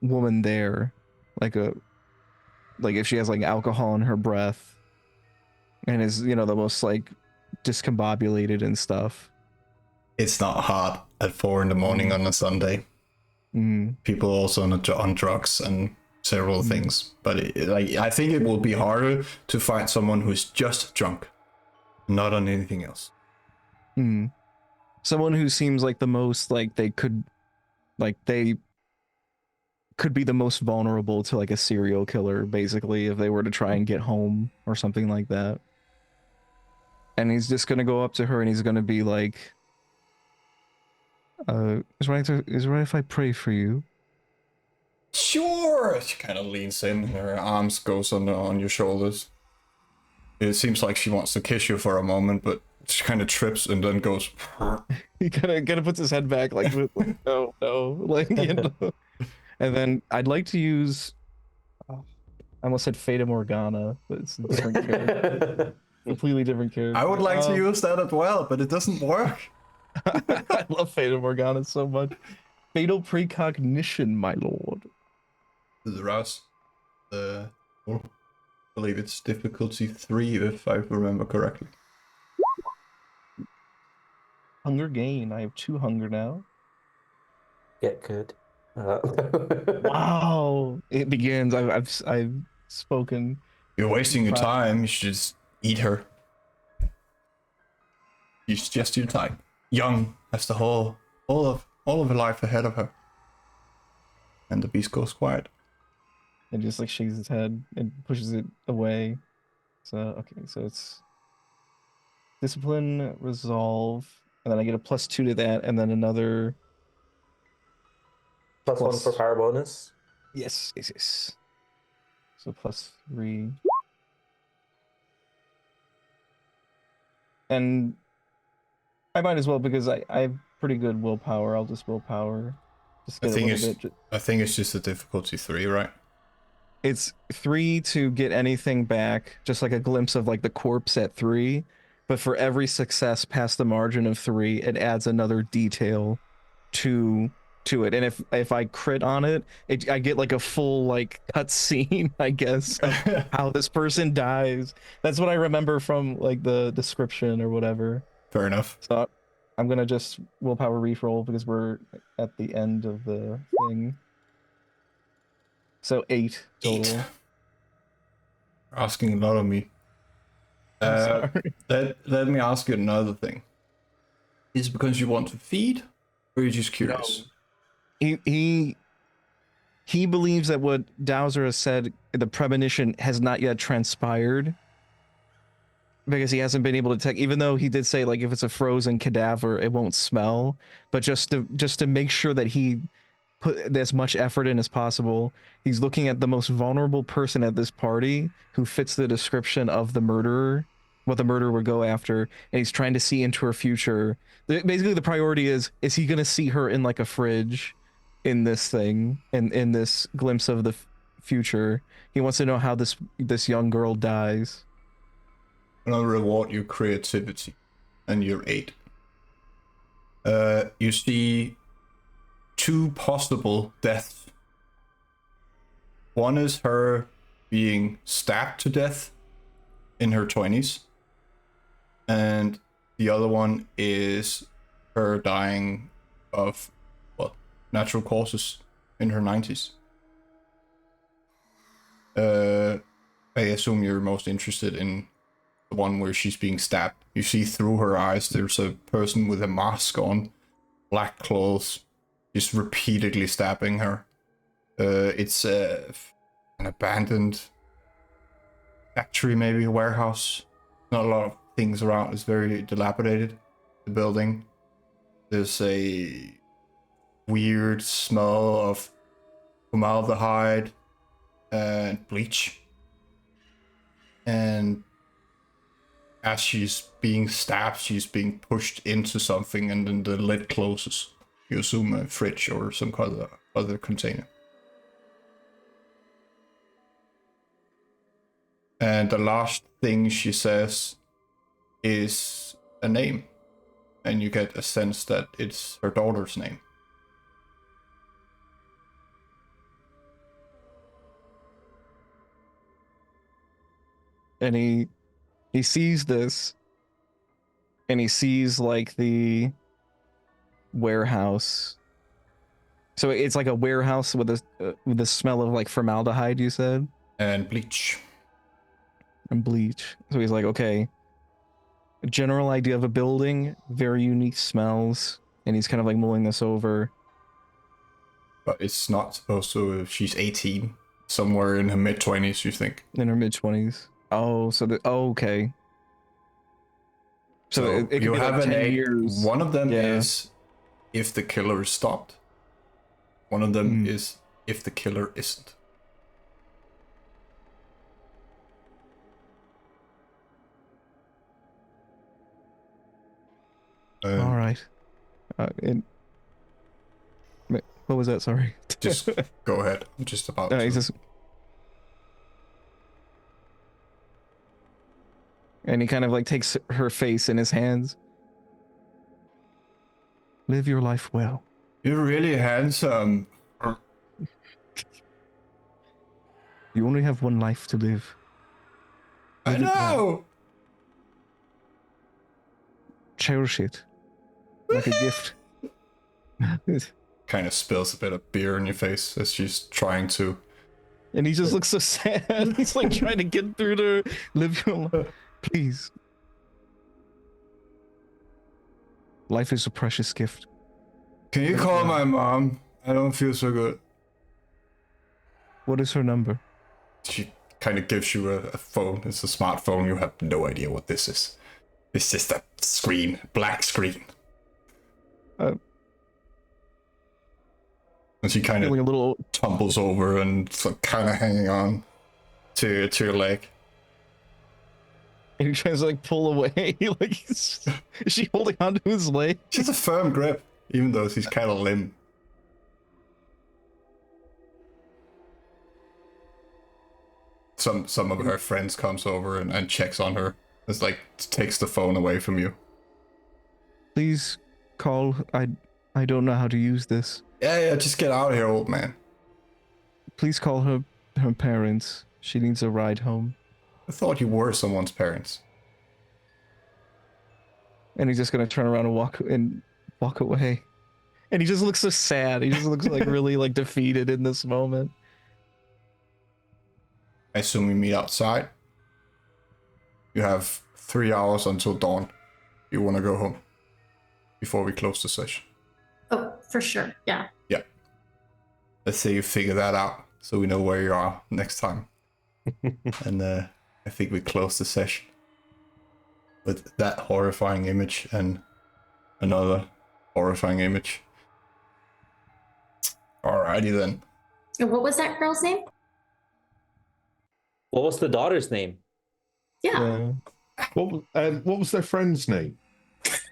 S4: woman there. Like if she has like alcohol in her breath and is, you know, the most like discombobulated and stuff.
S1: It's not hard at 4 a.m. on a Sunday. People also on drugs and several things, but I think it will be harder to find someone who's just drunk, not on anything else.
S4: Someone who seems like the most like they could be the most vulnerable to like a serial killer, basically, if they were to try and get home or something like that. And he's just gonna go up to her and he's gonna be like, is it right if I pray for you?
S1: Sure. She kind of leans in, her arms goes on your shoulders. It seems like she wants to kiss you for a moment, but she kind of trips and then goes.
S4: He kind of puts his head back, like no, like, you know. And then I'd like to use. I almost said Fata Morgana, but it's a different character, completely different character.
S1: I would like to use that as well, but it doesn't work.
S4: I love Fata Morgana so much. Fatal precognition, my lord.
S1: The Rouse. I believe it's difficulty 3, if I remember correctly.
S4: Hunger gain. I have 2 hunger now.
S3: Get good.
S4: Wow! It begins. I've spoken.
S1: You're wasting your time. You should just eat her. Use just your time. Young has the all of her life ahead of her. And the beast goes quiet.
S4: And just like shakes his head and pushes it away. So okay, so it's discipline, resolve, and then I get a +2 to that, and then another
S3: +1 for power bonus.
S4: yes. So +3. And I might as well because I have pretty good willpower. I'll just willpower. Just
S1: I
S4: get a
S1: think
S4: little
S1: it's
S4: bit.
S1: I think it's just a difficulty 3, right?
S4: It's 3 to get anything back, just like a glimpse of like the corpse at 3. But for every success past the margin of 3, it adds another detail to it. And if I crit on it, I get like a full like cutscene, I guess, of how this person dies. That's what I remember from like the description or whatever.
S1: Fair enough.
S4: So I'm gonna just willpower reroll because we're at the end of the thing. So 8 total.
S1: 8. Asking a lot of me.
S4: I'm sorry.
S1: Let me ask you another thing. Is it because you want to feed, or are you just curious?
S4: He believes that what Dowser has said, the premonition has not yet transpired. Because he hasn't been able to detect, even though he did say like if it's a frozen cadaver, it won't smell. But just to make sure that he put as much effort in as possible, he's looking at the most vulnerable person at this party who fits the description of the murderer, what the murderer would go after, and he's trying to see into her future. Basically, the priority is he going to see her in like a fridge in this thing, in this glimpse of the future? He wants to know how this young girl dies.
S1: And I'll reward your creativity and your 8. You see 2 possible deaths. One is her being stabbed to death in her 20s, and the other one is her dying of, well, natural causes in her 90s. I assume you're most interested in the one where she's being stabbed. You see through her eyes there's a person with a mask on, black clothes, just repeatedly stabbing her. It's an abandoned factory, maybe a warehouse. Not a lot of things around. It's very dilapidated, the building. There's a weird smell of formaldehyde and bleach. And as she's being stabbed, she's being pushed into something, and then the lid closes. You assume a fridge or some kind of other container. And the last thing she says is a name, and you get a sense that it's her daughter's name.
S4: And he sees this, and he sees like the warehouse. So it's like a warehouse with the smell of like formaldehyde, you said,
S1: And bleach.
S4: and bleach. So he's like, okay, general idea of a building, very unique smells, and he's kind of like mulling this over.
S1: But it's not supposed to. She's 18, somewhere in her mid-20s, you think.
S4: In her mid-20s. Oh, so okay. So it could
S1: you
S4: be
S1: have
S4: like
S1: an
S4: 10
S1: 8.
S4: years.
S1: One of them
S4: Yeah.
S1: is if the killer is stopped. One of them is if the killer isn't.
S4: All right. What was that? Sorry.
S1: Just go ahead. I'm just about
S4: No,
S1: to.
S4: he's just... And he kind of like takes her face in his hands. Live your life well.
S1: You're really handsome.
S4: You only have one life to live.
S1: I
S4: Live it well.
S1: know.
S4: Cherish it. Like a gift.
S1: Kind of spills a bit of beer in your face as she's trying to.
S4: And he just looks so sad. He's like trying to get through to live your life. Please. Life is a precious gift.
S1: Can you call my mom? I don't feel so good.
S4: What is her number?
S1: She kind of gives you a phone. It's a smartphone. You have no idea what this is. It's just a screen, black screen. And she kind of
S4: Feeling a little...
S1: tumbles over and kind of hanging on to your leg.
S4: And he tries to like pull away. Like, is she holding onto his leg?
S1: She's a firm grip, even though she's kind of limp. Some of her friends comes over and checks on her. It's like takes the phone away from you.
S4: Please call. I don't know how to use this.
S1: Yeah, just get out of here, old man.
S4: Please call her parents. She needs a ride home.
S1: I thought you were someone's parents.
S4: And he's just gonna turn around and walk away. And he just looks so sad. He just looks like really like defeated in this moment.
S1: I assume we meet outside. You have 3 hours until dawn. You want to go home before we close the session.
S5: Oh, for sure. Yeah.
S1: Yeah. Let's say you figure that out so we know where you are next time. And I think we close the session with that horrifying image and another horrifying image. Alrighty then.
S5: And what was that girl's name?
S3: What was the daughter's name?
S5: Yeah.
S2: What was their friend's name?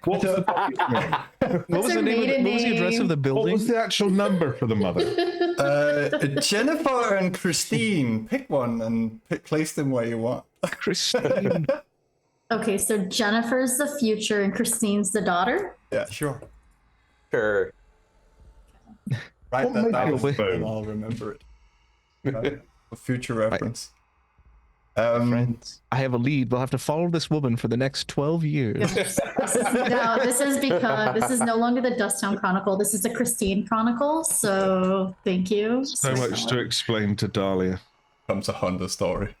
S2: What was the puppy's name?
S4: What was
S5: her
S4: the name?
S5: maiden
S4: What was the address
S5: name?
S4: of the
S2: What
S4: building?
S2: was the actual number for the mother?
S1: Jennifer and Christine. Pick one and place them where you want.
S4: Christine.
S5: Okay, so Jennifer's the future and Christine's the daughter.
S1: Yeah, sure.
S3: Sure.
S1: Write
S2: What
S1: that
S2: made
S1: down
S2: you
S1: and
S2: phone?
S1: I'll remember it. Right? For future reference.
S4: Friends, I have a lead. We'll have to follow this woman for the next 12 years.
S5: This is because this is no longer the Dusktown Chronicle. This is the Christine Chronicle. So thank you.
S2: So much to explain to Dahlia.
S1: Comes a Honda story.